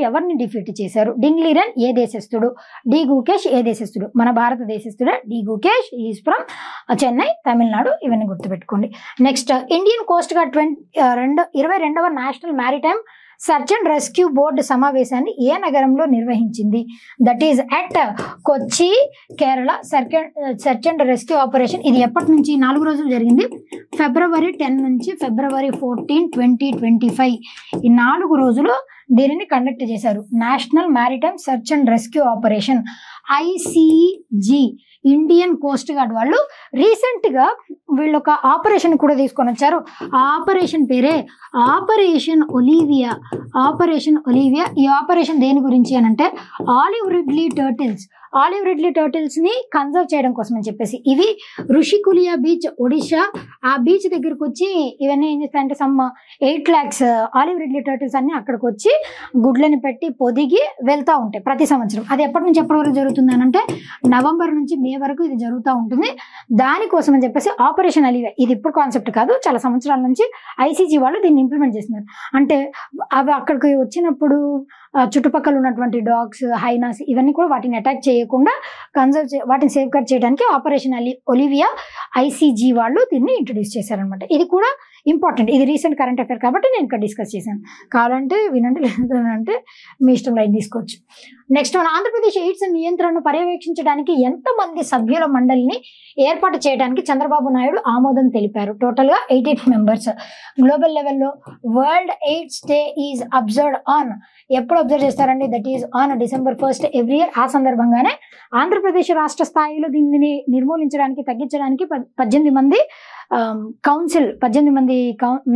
ఎవరిని డిఫీట్ చేశారు? డింగ్ లిరెన్ ఏ దేశస్థుడు, డి గుకేష్ ఏ దేశస్థుడు? మన భారతదేశస్థుడే D Gukesh, is from Chennai, Tamil Nadu. ఇవన్నీ గుర్తుపెట్టుకోండి. Next, Indian coast guard 22వ national maritime search and rescue board సమావేశాన్ని ఏ నగరంలో నిర్వహించింది? That is at Kochi, Kerala. Search and rescue operation ఇది ఎప్పటి నుంచి? 4 రోజులు జరిగింది. February 10 నుంచి February 14, 2025 ఈ 4 రోజులు దీనిని కండక్ట్ చేశారు. National maritime search and rescue operation, ICG. Indian coast guard వాళ్ళు రీసెంట్గా వీళ్ళు ఒక ఆపరేషన్ కూడా తీసుకొని వచ్చారు. ఆ ఆపరేషన్ పేరే ఆపరేషన్ ఒలీవియా. ఈ ఆపరేషన్ దేని గురించి అని అంటే olive Ridley turtles. Olive Ridley turtles ని కన్జర్వ్ చేయడం కోసం అని చెప్పేసి ఇవి ఋషికులియా బీచ్ ఒడిషా ఆ బీచ్ దగ్గరకు వచ్చి ఇవన్నీ ఏం చేస్తాయంటే some 8 lakhs olive Ridley turtles అన్ని అక్కడికి వచ్చి గుడ్లని పెట్టి పొదిగి వెళ్తూ ఉంటాయి ప్రతి సంవత్సరం. అది ఎప్పటి నుంచి ఎప్పటి వరకు జరుగుతుంది అని అంటే నవంబర్ నుంచి మే వరకు ఇది జరుగుతూ ఉంటుంది. దానికోసం అని చెప్పేసి ఆపరేషన్ అలివే, ఇది ఇప్పుడు కాన్సెప్ట్ కాదు, చాలా సంవత్సరాల నుంచి ఐసీజీ వాళ్ళు దీన్ని ఇంప్లిమెంట్ చేస్తున్నారు. అంటే అవి అక్కడికి వచ్చినప్పుడు చుట్టుపక్కల ఉన్నటువంటి డాగ్స్ హైనాస్ ఇవన్నీ కూడా వాటిని అటాక్ చేయకుండా వాటిని సేఫ్ గార్డ్ చేయడానికి ఆపరేషన్ ఒలివియా ఐసీజీ వాళ్ళు దీన్ని ఇంట్రడ్యూస్ చేశారనమాట. ఇది కూడా ఇంపార్టెంట్, ఇది రీసెంట్ కరెంట్ అఫేర్ కాబట్టి నేను ఇక్కడ డిస్కస్ చేశాను. కావాలంటే వినండి, లేదంటే మీ ఇష్టం లైట్ తీసుకోవచ్చు. నెక్స్ట్ మన ఆంధ్రప్రదేశ్ ఎయిడ్స్ నియంత్రణను పర్యవేక్షించడానికి ఎంతమంది సభ్యుల మండలిని ఏర్పాటు చేయడానికి చంద్రబాబు నాయుడు ఆమోదం తెలిపారు. టోటల్ గా 18 మెంబర్స్. గ్లోబల్ లెవెల్లో world AIDS day is observed on, ఎప్పుడు అబ్జర్వ్ చేస్తారండి, that is on December 1st every year. ఆ సందర్భంగానే ఆంధ్రప్రదేశ్ రాష్ట్ర స్థాయిలో దీనిని నిర్మూలించడానికి తగ్గించడానికి 18 మంది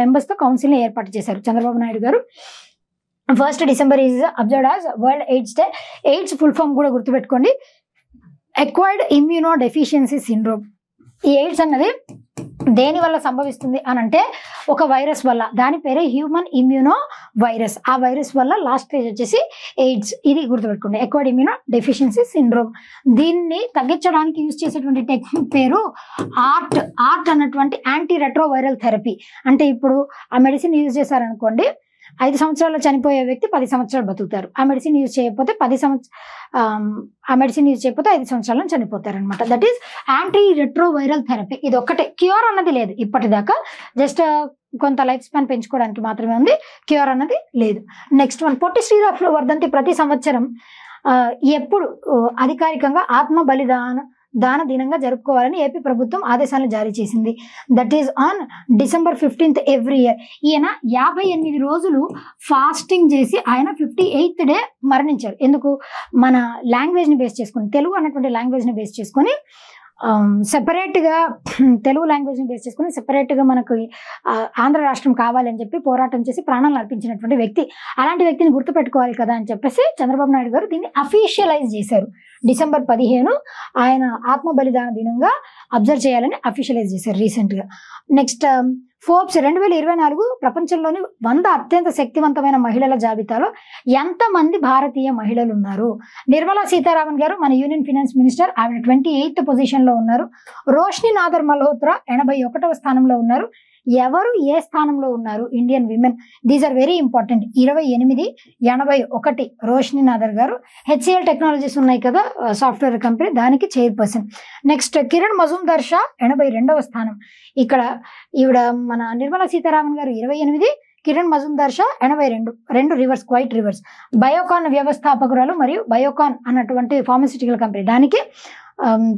మెంబర్స్ తో కౌన్సిల్ ని ఏర్పాటు చేశారు చంద్రబాబు నాయుడు గారు. 1st December is observed as world AIDS day. AIDS full form కూడా గుర్తుపెట్టుకోండి, ఎక్వైర్డ్ ఇమ్యూనో డెఫిషియన్సీ సిండ్రోమ్. ఈ ఎయిడ్స్ అన్నది దేని వల్ల సంభవిస్తుంది అని అంటే ఒక వైరస్ వల్ల, దాని పేరే హ్యూమన్ ఇమ్యూనో వైరస్. ఆ వైరస్ వల్ల లాస్ట్ స్టేజ్ వచ్చేసి ఎయిడ్స్, ఇది గుర్తుపెట్టుకోండి, ఎక్వైర్డ్ ఇమ్యూనో డెఫిషియన్సీ సిండ్రోమ్. దీన్ని తగ్గించడానికి యూజ్ చేసేటువంటి టెక్నిక్ పేరు ఆర్ట్ అన్నటువంటి యాంటీ రెట్రోవైరల్ థెరపీ. అంటే ఇప్పుడు ఆ మెడిసిన్ యూజ్ చేశారనుకోండి, 5 సంవత్సరాల్లో చనిపోయే వ్యక్తి 10 సంవత్సరాలు బతుకుతారు. ఆ మెడిసిన్ యూజ్ చేయకపోతే 5 సంవత్సరాల్లో చనిపోతారు అనమాట. That is anti retroviral therapy. ఇది ఒక్కటే, క్యూర్ అన్నది లేదు ఇప్పటిదాకా, జస్ట్ కొంత లైఫ్ స్పాన్ పెంచుకోవడానికి మాత్రమే ఉంది, క్యూర్ అన్నది లేదు. నెక్స్ట్ వన్, పొట్టి శ్రీరాములు వర్ధంతి ప్రతి సంవత్సరం ఎప్పుడు అధికారికంగా ఆత్మ దాన దినంగా జరుపుకోవాలని ఏపీ ప్రభుత్వం ఆదేశాలను జారీ చేసింది. That is on December 15th every year. ఈయన 58 రోజులు ఫాస్టింగ్ చేసి ఆయన 58th డే మరణించారు. ఎందుకు? మన లాంగ్వేజ్ని బేస్ చేసుకొని, తెలుగు అన్నటువంటి లాంగ్వేజ్ని బేస్ చేసుకొని సెపరేట్గా తెలుగు లాంగ్వేజ్ని బేస్ చేసుకుని సెపరేట్గా మనకు ఆంధ్ర రాష్ట్రం కావాలని చెప్పి పోరాటం చేసి ప్రాణాలను అర్పించినటువంటి వ్యక్తి. అలాంటి వ్యక్తిని గుర్తుపెట్టుకోవాలి కదా అని చెప్పేసి చంద్రబాబు నాయుడు గారు దీన్ని అఫీషియలైజ్ చేశారు. December 15 ఆయన ఆత్మ బలిదాన దినంగా అబ్జర్వ్ చేయాలని అఫీషియలైజ్ చేశారు రీసెంట్గా. నెక్స్ట్ ఫోర్బ్స్ 2024 ప్రపంచంలోని 100 అత్యంత శక్తివంతమైన మహిళల జాబితాలో ఎంతమంది భారతీయ మహిళలు ఉన్నారు? నిర్మలా సీతారామన్ గారు, మన యూనియన్ ఫైనాన్స్ మినిస్టర్, ఆవిడ 28th పొజిషన్లో ఉన్నారు. రోష్ని నాదర్ మల్హోత్రా 81వ స్థానంలో ఉన్నారు. ఎవరు ఏ స్థానంలో ఉన్నారు? Indian women. These are very important. 28, 81 Roshni Nadar గారు. హెచ్సిఎల్ టెక్నాలజీస్ ఉన్నాయి కదా, సాఫ్ట్వేర్ కంపెనీ, దానికి చైర్పర్సన్. నెక్స్ట్ కిరణ్ మజుందార్ షా 82వ స్థానం. ఇక్కడ ఈవిడ మన నిర్మలా సీతారామన్ గారు 28, Kiran Mazumdar Shaw 82 reverse, quite reverse. Biocon వ్యవస్థాపకురాలు మరియు బయోకాన్ అన్నటువంటి ఫార్మస్యూటికల్ కంపెనీ, దానికి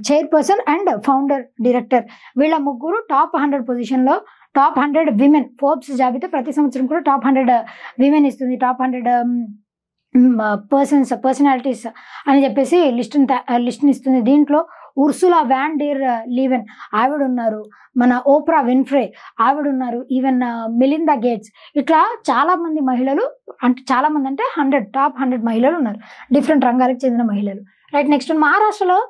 చైర్పర్సన్ అండ్ ఫౌండర్ డైరెక్టర్. వీళ్ళ ముగ్గురు టాప్ 100 పొజిషన్లో, టాప్ 100 విమెన్. ఫోర్బ్స్ జాబితా ప్రతి సంవత్సరం కూడా టాప్ 100 విమెన్ ఇస్తుంది, టాప్ 100 పర్సనాలిటీస్ అని చెప్పేసి లిస్ట్ని ఇస్తుంది. దీంట్లో ఉర్సులా వ్యాన్ డెర్ లీవెన్ ఆవిడ ఉన్నారు, మన ఓప్రా విన్ఫ్రే ఆవిడ ఉన్నారు, ఈవెన్ మిలిందా గేట్స్. ఇట్లా చాలా మంది మహిళలు, అంటే చాలా మంది అంటే 100 టాప్ 100 మహిళలు ఉన్నారు, డిఫరెంట్ రంగాలకు చెందిన మహిళలు. రైట్. నెక్స్ట్ మహారాష్ట్రలో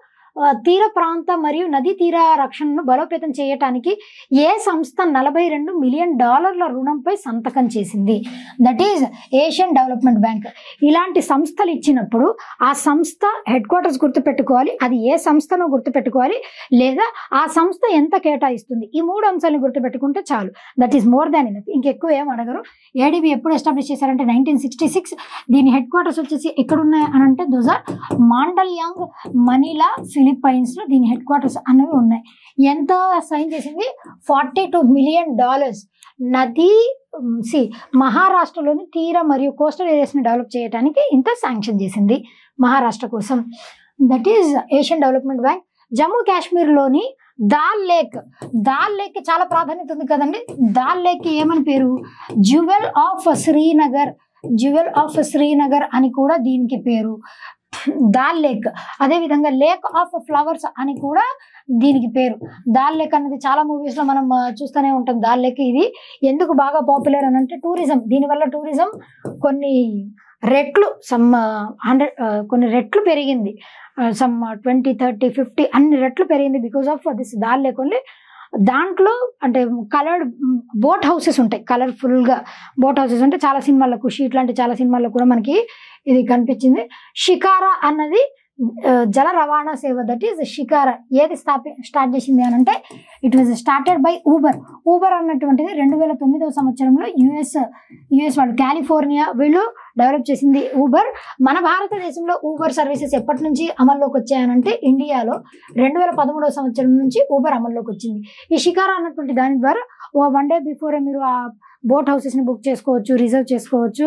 తీర ప్రాంత మరియు నదీ తీర రక్షణను బలోపేతం చేయటానికి ఏ సంస్థ $42 మిలియన్ రుణంపై సంతకం చేసింది? That is Asian development bank. ఇలాంటి సంస్థలు ఇచ్చినప్పుడు ఆ సంస్థ హెడ్ క్వార్టర్స్ గుర్తుపెట్టుకోవాలి, అది ఏ సంస్థనో గుర్తుపెట్టుకోవాలి, లేదా ఆ సంస్థ ఎంత కేటాయిస్తుంది. ఈ 3 అంశాలను గుర్తుపెట్టుకుంటే చాలు. That is more than enough. ఇంకెక్కువ ఏం అడగరు. ఏడీబీ ఎప్పుడు ఎస్టాబ్లిష్ చేశారంటే 1966. దీని హెడ్ క్వార్టర్స్ వచ్చేసి ఎక్కడున్నాయి అని అంటే దోస్ ఆర్ మాండల్యాంగ్, మనీలా, ఫిలిప్పైన్స్ లో దీని హెడ్ క్వార్టర్స్ అనేవి ఉన్నాయి. ఎంత సైన్ చేసింది? $42 మిలియన్. మహారాష్ట్రలోని తీర మరియు కోస్టల్ ఏరియాస్ ని డెవలప్ చేయడానికి ఇంత శాంక్షన్ చేసింది మహారాష్ట్ర కోసం. That is Asian development bank. Jammu Kashmir లోని దాల్ లేక్ చాలా ప్రాధాన్యత ఉంది కదండి. దాల్ లేక్ ఏమని పేరు? జ్యువెల్ ఆఫ్ శ్రీనగర్ అని కూడా దీనికి పేరు, దాల్ లేక్. అదే విధంగా లేక్ ఆఫ్ ఫ్లవర్స్ అని కూడా దీనికి పేరు. దాల్ లేక్ అనేది చాలా మూవీస్ లో మనం చూస్తూనే ఉంటాం. దాల్ లేక్ ఇది ఎందుకు బాగా పాపులర్ అని అంటే టూరిజం. దీనివల్ల టూరిజం కొన్ని రెట్లు సమ్ 100 కొన్ని రెట్లు పెరిగింది, సమ్ 20, 30, 50 అన్ని రెట్లు పెరిగింది బికాస్ ఆఫ్ దిస్ దాల్ లేకుండా. దాంట్లో అంటే కలర్డ్ బోట్ హౌసెస్ ఉంటాయి, కలర్ఫుల్గా బోట్ హౌసెస్ ఉంటాయి. చాలా సినిమాల్లో ఖుషి ఇట్లాంటి చాలా సినిమాల్లో కూడా మనకి ఇది కనిపించింది. షికారా అన్నది జల రవాణా సేవ, దట్ ఈస్ షికారా. ఏది స్టార్ట్ చేసింది అని అంటే it was started by Uber. Uber అన్నటువంటిది 2009వ సంవత్సరంలో యుఎస్ వాళ్ళు కాలిఫోర్నియా వీళ్ళు డెవలప్ చేసింది ఊబర్. మన భారతదేశంలో ఊబర్ సర్వీసెస్ ఎప్పటి నుంచి అమల్లోకి వచ్చాయనంటే ఇండియాలో 2013వ సంవత్సరం నుంచి ఊబర్ అమల్లోకి వచ్చింది. ఈ షికారా అన్నటువంటి దాని ద్వారా వన్ డే బిఫోరే మీరు ఆ బోట్ హౌసెస్ని బుక్ చేసుకోవచ్చు, రిజర్వ్ చేసుకోవచ్చు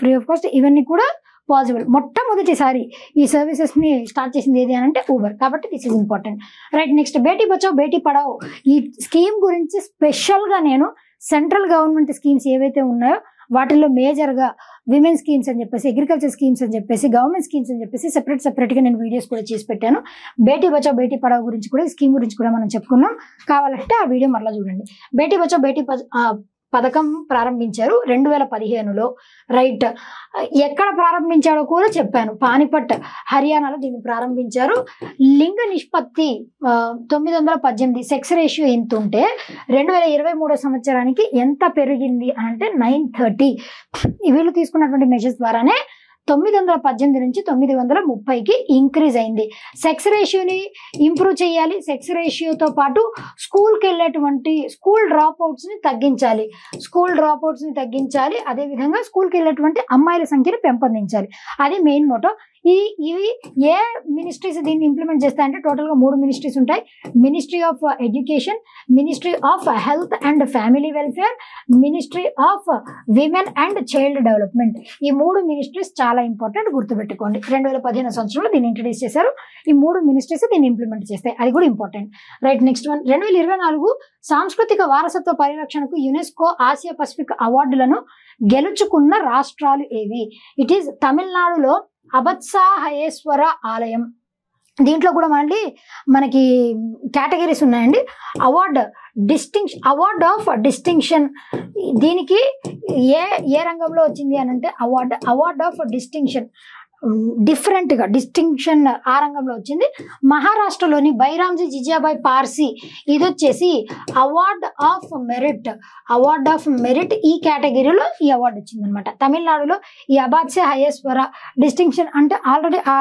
ఫ్రీ ఆఫ్ కాస్ట్. ఇవన్నీ కూడా పాసిబుల్. మొట్టమొదటిసారి ఈ సర్వీసెస్ని స్టార్ట్ చేసింది ఏది అని అంటే ఊబర్. కాబట్టి this is important, right. Next Beti Bachao Beti Padhao. ఈ స్కీమ్ గురించి స్పెషల్గా నేను సెంట్రల్ గవర్నమెంట్ స్కీమ్స్ ఏవైతే ఉన్నాయో వాటిల్లో మేజర్గా విమెన్ స్కీమ్స్ అని చెప్పేసి, అగ్రికల్చర్ స్కీమ్స్ అని చెప్పేసి, గవర్నమెంట్ స్కీమ్స్ అని చెప్పేసి సెపరేట్గా నేను వీడియోస్ కూడా చేసి పెట్టాను. బేటీ బచావ్ బేటీ పడావ్ గురించి కూడా, ఈ స్కీమ్ గురించి కూడా మనం చెప్పుకున్నాం. కావాలంటే ఆ వీడియో మరలా చూడండి. బేటీ బచావ్ బేటీ పథకం ప్రారంభించారు 2015లో, రైట్. ఎక్కడ ప్రారంభించాడో కూడా చెప్పాను, పానిపట్ హర్యానాలో దీన్ని ప్రారంభించారు. లింగ నిష్పత్తి 918, సెక్స్ రేషియో ఎంత ఉంటే 2023 సంవత్సరానికి ఎంత పెరిగింది అంటే 930. వీళ్ళు తీసుకున్నటువంటి మెజర్స్ ద్వారానే 918 నుంచి 930కి ఇంక్రీజ్ అయింది. సెక్స్ రేషియోని ఇంప్రూవ్ చేయాలి. సెక్స్ రేషియోతో పాటు స్కూల్కి వెళ్ళేటువంటి స్కూల్ డ్రాప్ అవుట్స్ని తగ్గించాలి. అదేవిధంగా స్కూల్కి వెళ్ళేటువంటి అమ్మాయిల సంఖ్యను పెంపొందించాలి. అది మెయిన్ మోటో. ఇవి ఏ మినిస్ట్రీస్ దీన్ని ఇంప్లిమెంట్ చేస్తాయంటే టోటల్గా 3 మినిస్ట్రీస్ ఉంటాయి. Ministry of education, ministry of health and family welfare, ministry of women and child development. ఈ 3 మినిస్ట్రీస్ చాలా ఇంపార్టెంట్, గుర్తుపెట్టుకోండి. 2015 సంవత్సరంలో దీన్ని ఇంట్రడ్యూస్ చేశారు. ఈ 3 మినిస్ట్రీస్ దీన్ని ఇంప్లిమెంట్ చేస్తాయి, అది కూడా ఇంపార్టెంట్, రైట్. నెక్స్ట్ వన్, 2024 సాంస్కృతిక వారసత్వ పరిరక్షణకు యునెస్కో ఆసియా పసిఫిక్ అవార్డులను గెలుచుకున్న రాష్ట్రాలు ఏవి? ఇట్ ఈస్ తమిళనాడులో అబత్సాహయేశ్వర ఆలయం. దీంట్లో కూడా మనకి కేటగిరీస్ ఉన్నాయండి. Award of distinction. దీనికి ఏ రంగంలో వచ్చింది అని అంటే అవార్డ్ ఆఫ్ డిస్టింక్షన్, డిఫరెంట్గా డిస్టింక్షన్ ఆ రంగంలో వచ్చింది. మహారాష్ట్రలోని బైరామ్జీ జిజాబాయ్ పార్సీ, ఇది వచ్చేసి అవార్డ్ ఆఫ్ మెరిట్ ఈ కేటగిరీలో ఈ అవార్డు వచ్చిందనమాట. తమిళనాడులో ఈ అబాత్సాహయేశ్వర డిస్టింక్షన్ అంటే ఆల్రెడీ ఆ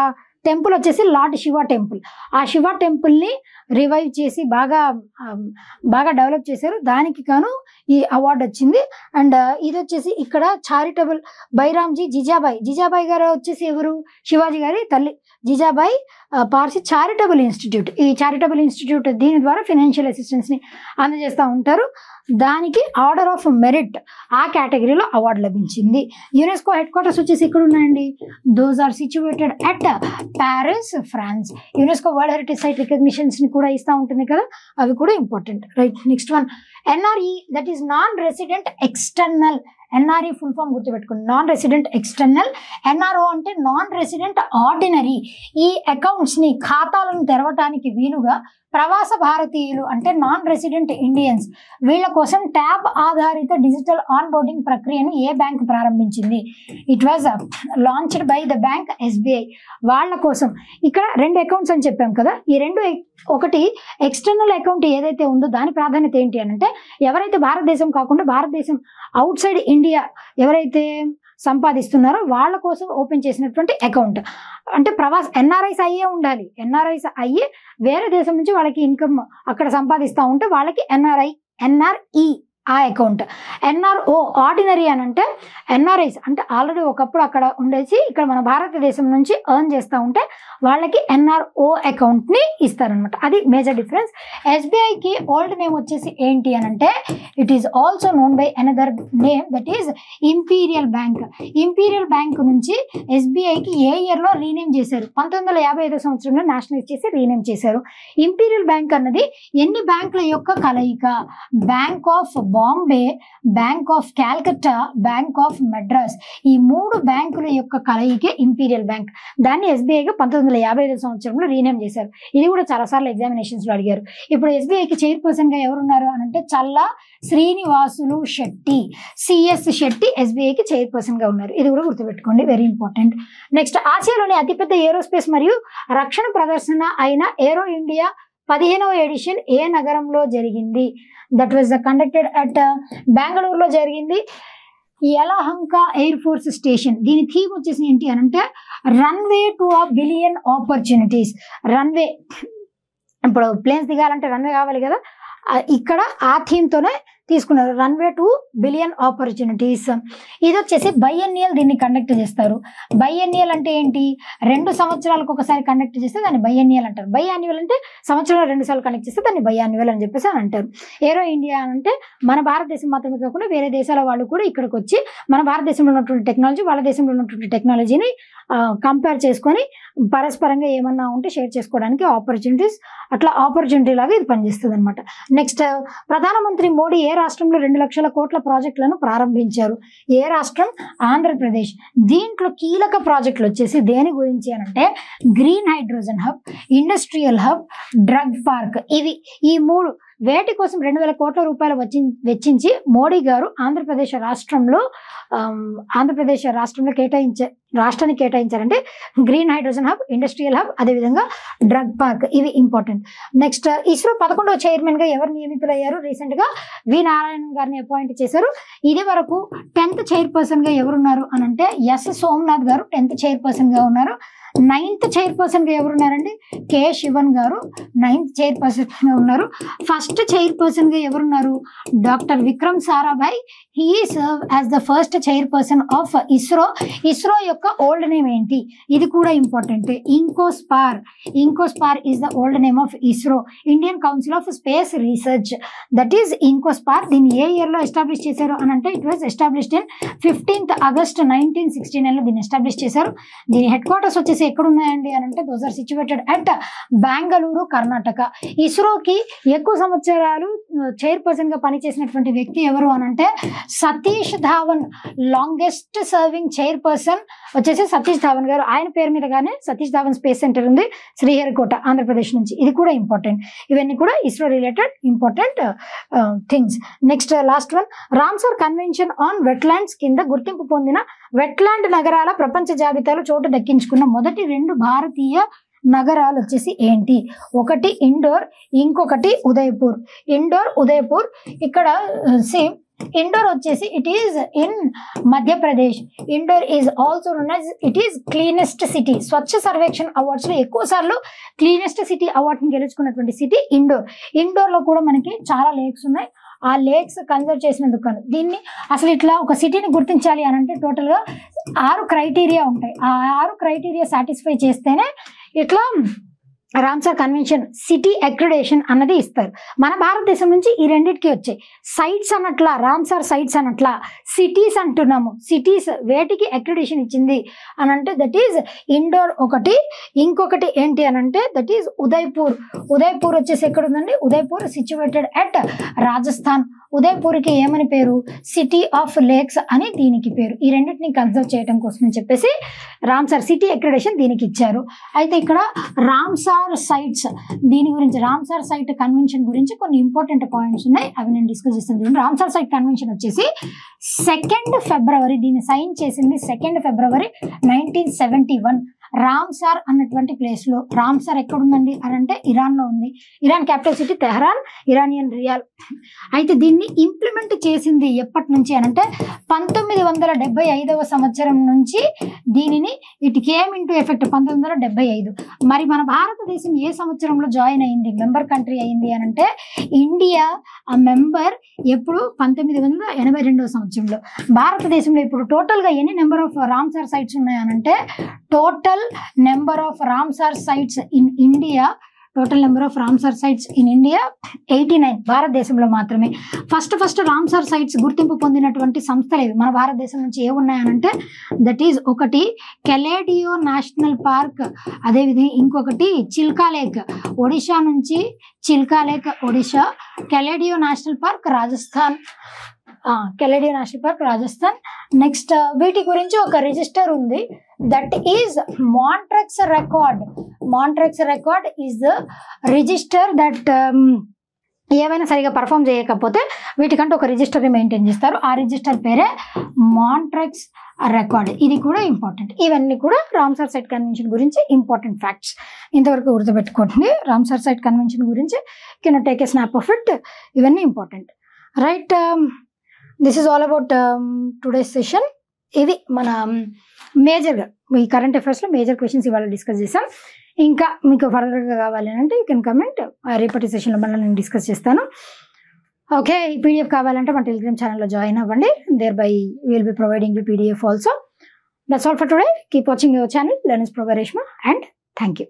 టెంపుల్ వచ్చేసి లార్డ్ శివ టెంపుల్. ఆ శివ టెంపుల్ని రివైవ్ చేసి బాగా డెవలప్ చేశారు. దానికి గాను ఈ అవార్డు వచ్చింది. అండ్ ఇది వచ్చేసి ఇక్కడ చారిటబుల్ బైరామ్జీ జిజాబాయ్ గారు వచ్చేసి ఎవరు? శివాజీ గారి తల్లి జిజాబాయ్ పార్సీ చారిటబుల్ ఇన్స్టిట్యూట్. ఈ చారిటబుల్ ఇన్స్టిట్యూట్ దీని ద్వారా ఫైనాన్షియల్ అసిస్టెన్స్ని అందజేస్తూ ఉంటారు. దానికి ఆర్డర్ ఆఫ్ మెరిట్ ఆ కేటగిరీలో అవార్డు లభించింది. యునెస్కో హెడ్ క్వార్టర్స్ వచ్చేసి ఇక్కడ ఉన్నాయండి. Those are situated at Paris, France. UNESCO world heritage site రికగ్నిషన్స్ని కూడా ఇస్తూ ఉంటుంది కదా, అవి కూడా important, right. Next one, NRE, that is non resident external. NRE full form గుర్తుపెట్టుకోండి, నాన్ రెసిడెంట్ ఎక్స్టర్నల్. ఎన్ఆర్ఓ అంటే నాన్ రెసిడెంట్ ఆర్డినరీ. ఈ అకౌంట్స్ని ఖాతాలను తెరవటానికి వీలుగా ప్రవాస భారతీయులు అంటే నాన్ రెసిడెంట్ ఇండియన్స్ వీళ్ళ కోసం ట్యాబ్ ఆధారిత డిజిటల్ ఆన్ బోర్డింగ్ ప్రక్రియను ఏ బ్యాంక్ ప్రారంభించింది? It was launched by the bank SBI. వాళ్ళ కోసం ఇక్కడ 2 అకౌంట్స్ అని చెప్పాం కదా, ఈ 2 ఒకటి ఎక్స్టర్నల్ అకౌంట్ ఏదైతే ఉందో దాని ప్రాధాన్యత ఏంటి అని అంటే ఎవరైతే భారతదేశం కాకుండా భారతదేశం అవుట్ సైడ్ ఇండియా ఎవరైతే సంపాదిస్తున్నారో వాళ్ళ కోసం ఓపెన్ చేసినటువంటి అకౌంట్. అంటే ఎన్ఆర్ఐస్ అయ్యే ఉండాలి. ఎన్ఆర్ఐస్ అయ్యే వేరే దేశం నుంచి వాళ్ళకి ఇన్కమ్ అక్కడ సంపాదిస్తూ ఉంటే వాళ్ళకి ఎన్ఆర్ఈ ఆ అకౌంట్. ఎన్ఆర్ఓ ఆర్డినరీ అని అంటే ఎన్ఆర్ఐస్ అంటే ఆల్రెడీ ఒకప్పుడు అక్కడ ఉండేసి ఇక్కడ మన భారతదేశం నుంచి ఎర్న్ చేస్తూ ఉంటే వాళ్ళకి ఎన్ఆర్ఓ అకౌంట్ని ఇస్తారనమాట. అది మేజర్ డిఫరెన్స్. ఎస్బీఐకి ఓల్డ్ నేమ్ వచ్చేసి ఏంటి అని అంటే it is also known by another name, that is imperial bank. Imperial bank నుంచి ఎస్బీఐకి ఏ ఇయర్లో రీనేమ్ చేశారు? 1955 సంవత్సరంలో నేషనలైజ్ చేసి రీనేమ్ చేశారు. ఇంపీరియల్ బ్యాంక్ అన్నది ఎన్ని బ్యాంకుల యొక్క కలయిక? Bank of Bombay, bank of Calcutta, bank of Madras, ఈ 3 బ్యాంకుల యొక్క కలయికే ఇంపీరియల్ బ్యాంక్. దాన్ని ఎస్బీఐగా 1955 సంవత్సరంలో రీనేమ్ చేశారు. ఇది కూడా చాలాసార్లు ఎగ్జామినేషన్స్ లో అడిగారు. ఇప్పుడు ఎస్బీఐకి చైర్పర్సన్ గా ఎవరున్నారు అని అంటే చల్లా శ్రీనివాసులు శెట్టి, సిఎస్ శెట్టి ఎస్బీఐకి చైర్పర్సన్ గా ఉన్నారు. ఇది కూడా గుర్తుపెట్టుకోండి, వెరీ ఇంపార్టెంట్. నెక్స్ట్, ఆసియాలోని అతిపెద్ద ఏరోస్పేస్ మరియు రక్షణ ప్రదర్శన అయిన ఏరో ఇండియా 15వ ఎడిషన్ ఏ నగరంలో జరిగింది? దట్ వాజ్ కండక్టెడ్ అట్ బెంగళూరులో జరిగింది. Yelahanka air force station. దీని థీమ్ వచ్చేసి ఏంటి అని అంటే runway to a billion opportunities. Runway, ఇప్పుడు ప్లేన్స్ దిగాలంటే రన్వే కావాలి కదా, ఇక్కడ ఆ థీమ్తోనే తీసుకున్నారు, రన్వే టు బిలియన్ ఆపర్చునిటీస్. ఇది వచ్చేసి బైఎన్నియల్ దీన్ని కండక్ట్ చేస్తారు. బైఎన్నియల్ అంటే ఏంటి? 2 సంవత్సరాలకు ఒకసారి కండక్ట్ చేస్తే దాన్ని బైఎన్నియల్ అంటారు. బైయాన్యువల్ అంటే సంవత్సరంలో 2 సార్లు కండక్ట్ చేస్తే దాన్ని బైయాన్యువల్ అని చెప్పేసి అని అంటారు. ఏరో ఇండియా అంటే మన భారతదేశం మాత్రమే కాకుండా వేరే దేశాల వాళ్ళు కూడా ఇక్కడికి వచ్చి మన భారతదేశంలో ఉన్నటువంటి టెక్నాలజీ, వాళ్ళ దేశంలో ఉన్నటువంటి టెక్నాలజీని కంపేర్ చేసుకొని పరస్పరంగా ఏమన్నా ఉంటే షేర్ చేసుకోవడానికి ఆపర్చునిటీస్, అట్లా ఆపర్చునిటీ లాగా ఇది పనిచేస్తుంది అనమాట. నెక్స్ట్, ప్రధానమంత్రి మోడీ ఏ రాష్ట్రంలో 2 లక్షల కోట్ల ప్రాజెక్టులను ప్రారంభించారు? ఏ రాష్ట్రం? ఆంధ్రప్రదేశ్. దీంట్లో కీలక ప్రాజెక్టులు వచ్చేసి దేని గురించి అని అంటే green hydrogen hub, industrial hub, drug park. ఇవి ఈ 3 వేటి కోసం 2,000 కోట్ల రూపాయలు వెచ్చించి మోడీ గారు ఆంధ్రప్రదేశ్ రాష్ట్రాన్ని కేటాయించారంటే green hydrogen hub, industrial hub, అదేవిధంగా డ్రగ్ పార్క్. ఇవి ఇంపార్టెంట్. నెక్స్ట్, ఇస్రో 11వ చైర్మన్ గా ఎవరు నియమితులయ్యారు? రీసెంట్ గా వి నారాయణన్ గారిని అపాయింట్ చేశారు. ఇది వరకు 10th చైర్పర్సన్ గా ఎవరున్నారు అని అంటే ఎస్ సోమనాథ్ గారు 10th చైర్పర్సన్ గా ఉన్నారు. 9th చైర్పర్సన్ గా ఎవరున్నారండి? కె శివన్ గారు 9th చైర్పర్సన్ గా ఉన్నారు. ఫస్ట్ చైర్పర్సన్ గా ఎవరున్నారు? Doctor Vikram Sarabhai. He serve as the first chairperson of ISRO. ISRO యొక్క ఓల్డ్ నేమ్ ఏంటి? ఇది కూడా important. INCOSPAR. INCOSPAR is the old name of ISRO, Indian council of space research. That is INCOSPAR. దీన్ని ఏ ఇయర్ లో ఎస్టాబ్లిష్ చేశారు అని అంటే it was established in 15th August 1969 లో దీన్ని ఎస్టాబ్లిష్ చేశారు. దీని హెడ్ క్వార్టర్స్ వచ్చేసి ఎక్కడ ఉన్నాయండి అని అంటే those are situated at Bengaluru, Karnataka. ఇస్రోకి ఎక్కువ సంవత్సరాలు చైర్పర్సన్ గా పనిచేసినటువంటి వ్యక్తి ఎవరు అని అంటే Satish Dhawan. Longest serving chairperson వచ్చేసి సతీష్ ధావన్ గారు. ఆయన పేరు మీదగానే సతీష్ ధావన్ స్పేస్ సెంటర్ ఉంది శ్రీహరికోట, ఆంధ్రప్రదేశ్ నుంచి. ఇది కూడా ఇంపార్టెంట్. ఇవన్నీ కూడా ISRO related important things. Next, last one, Ramsar convention on wetlands కింద గుర్తింపు పొందిన వెట్లాండ్ నగరాల ప్రపంచ జాబితాలో చోటు దక్కించుకున్న మొదటి 2 భారతీయ నగరాలు వచ్చేసి ఏంటి? ఒకటి ఇండోర్, ఇంకొకటి ఉదయపూర్. ఇండోర్, ఉదయపూర్. ఇక్కడ సేమ్ ఇండోర్ వచ్చేసి it is in Madhya Pradesh. Indoor is also known as it is cleanest city. Swachh Sarvekshan awards లో ఎక్కువ సార్లు క్లీనెస్ట్ సిటీ అవార్డుని గెలుచుకున్నటువంటి సిటీ ఇండోర్. ఇండోర్ లో కూడా మనకి చాలా లేక్స్ ఉన్నాయి. ఆ లేక్స్ కన్జర్వ్ చేసినందుకు దీన్ని అసలు ఇట్లా ఒక సిటీని గుర్తించాలి అని అంటే టోటల్ గా 6 క్రైటీరియా ఉంటాయి. ఆ 6 క్రైటీరియా సాటిస్ఫై చేస్తేనే ఇట్లా రామ్సర్ కన్వెన్షన్ సిటీ అక్రిడేషన్ అన్నది ఇస్తారు. మన భారతదేశం నుంచి ఈ రెండింటికి వచ్చాయి. సైట్స్ అనట్లా, రామ్సర్ సైట్స్ అనట్లా, సిటీస్ అంటున్నాము. సిటీస్ వేటికి అక్రిడేషన్ ఇచ్చింది అని అంటే దట్ ఈజ్ ఇండోర్ ఒకటి, ఇంకొకటి ఏంటి అని అంటే దట్ ఈజ్ ఉదయ్పూర్. ఉదయ్పూర్ వచ్చేసి ఎక్కడ ఉందండి? Udaipur situated at Rajasthan. ఉదయ్పూర్కి ఏమని పేరు? సిటీ ఆఫ్ లేక్స్ అని దీనికి పేరు. ఈ రెండింటిని కన్సర్వ్ చేయడం కోసం అని చెప్పేసి రామ్సర్ సిటీ అక్రిడేషన్ దీనికి ఇచ్చారు. అయితే ఇక్కడ రామ్సార్ సైట్స్, దీని గురించి రామ్సార్ సైట్ కన్వెన్షన్ గురించి కొన్ని ఇంపార్టెంట్ పాయింట్స్ ఉన్నాయి, అవి నేను డిస్కస్ చేస్తాను. రామ్సార్ సైట్ కన్వెన్షన్ వచ్చేసి 2 ఫిబ్రవరి, దీన్ని సైన్ చేసింది 2 ఫిబ్రవరి 1971. రామ్సార్ అన్నటువంటి ప్లేస్ లో. రామ్సార్ ఎక్కడుందండి అని అంటే ఇరాన్ లో ఉంది. Iran capital city Tehran, Iranian riyal. అయితే దీన్ని ఇంప్లిమెంట్ చేసింది ఎప్పటి నుంచి అని అంటే 1975వ సంవత్సరం నుంచి దీనిని ఇట్ కేమ్ ఇంటూ ఎఫెక్ట్ 1975. మరి మన భారతదేశం ఏ సంవత్సరంలో జాయిన్ అయింది, మెంబర్ కంట్రీ అయింది అని అంటే ఇండియా ఆ మెంబర్ ఎప్పుడు 1982వ సంవత్సరంలో. భారతదేశంలో ఇప్పుడు టోటల్ గా ఎన్ని నెంబర్ ఆఫ్ రామ్సార్ సైట్స్ ఉన్నాయనంటే total number of Ramsar sites in India total number of Ramsar sites in India 89, భారతదేశంలో మాత్రమే. ఫస్ట్ రామ్సర్ సైట్స్ గుర్తింపు పొందినటువంటి సంస్థలు ఇవి మన భారతదేశం నుంచి ఏ ఉన్నాయనంటే దట్ ఈజ్ ఒకటి కెలేడియో నేషనల్ పార్క్, అదేవిధంగా ఇంకొకటి చిల్కా లేక్, ఒడిషా నుంచి Chilika lake Odisha, Keoladeo national park Rajasthan, Keoladeo national park Rajasthan. Next వీటి గురించి ఒక రిజిస్టర్ ఉంది, that is Montreux record. Montreux record is the register that ఏమైనా సరిగా పర్ఫామ్ చేయకపోతే వీటికంటే ఒక రిజిస్టర్ని మెయింటైన్ చేస్తారు. ఆ రిజిస్టర్ పేరే మాంట్రెక్స్ రికార్డ్. ఇది కూడా ఇంపార్టెంట్. ఇవన్నీ కూడా రామ్సర్ సైట్ కన్వెన్షన్ గురించి ఇంపార్టెంట్ ఫ్యాక్ట్స్. ఇంతవరకు గుర్తుపెట్టుకోండి. రామ్సర్ సైట్ కన్వెన్షన్ గురించి can take a snap of it. ఇవన్నీ important, right? This is all about today's session. ఇది మన మేజర్గా ఈ కరెంట్ అఫైర్స్లో మేజర్ క్వశ్చన్స్ ఇవాళ డిస్కస్ చేసాం. ఇంకా మీకు ఫర్దర్గా కావాలి అంటే యూ కెన్ కమెంట్. రేపటి సెషన్లో మళ్ళీ నేను డిస్కస్ చేస్తాను. ఓకే, ఈ పీడిఎఫ్ కావాలంటే మన టెలిగ్రామ్ ఛానల్లో జాయిన్ అవ్వండి. Thereby will be providing the PDF also. That's all for today. Keep watching your channel learners pro by Reshma, and thank you.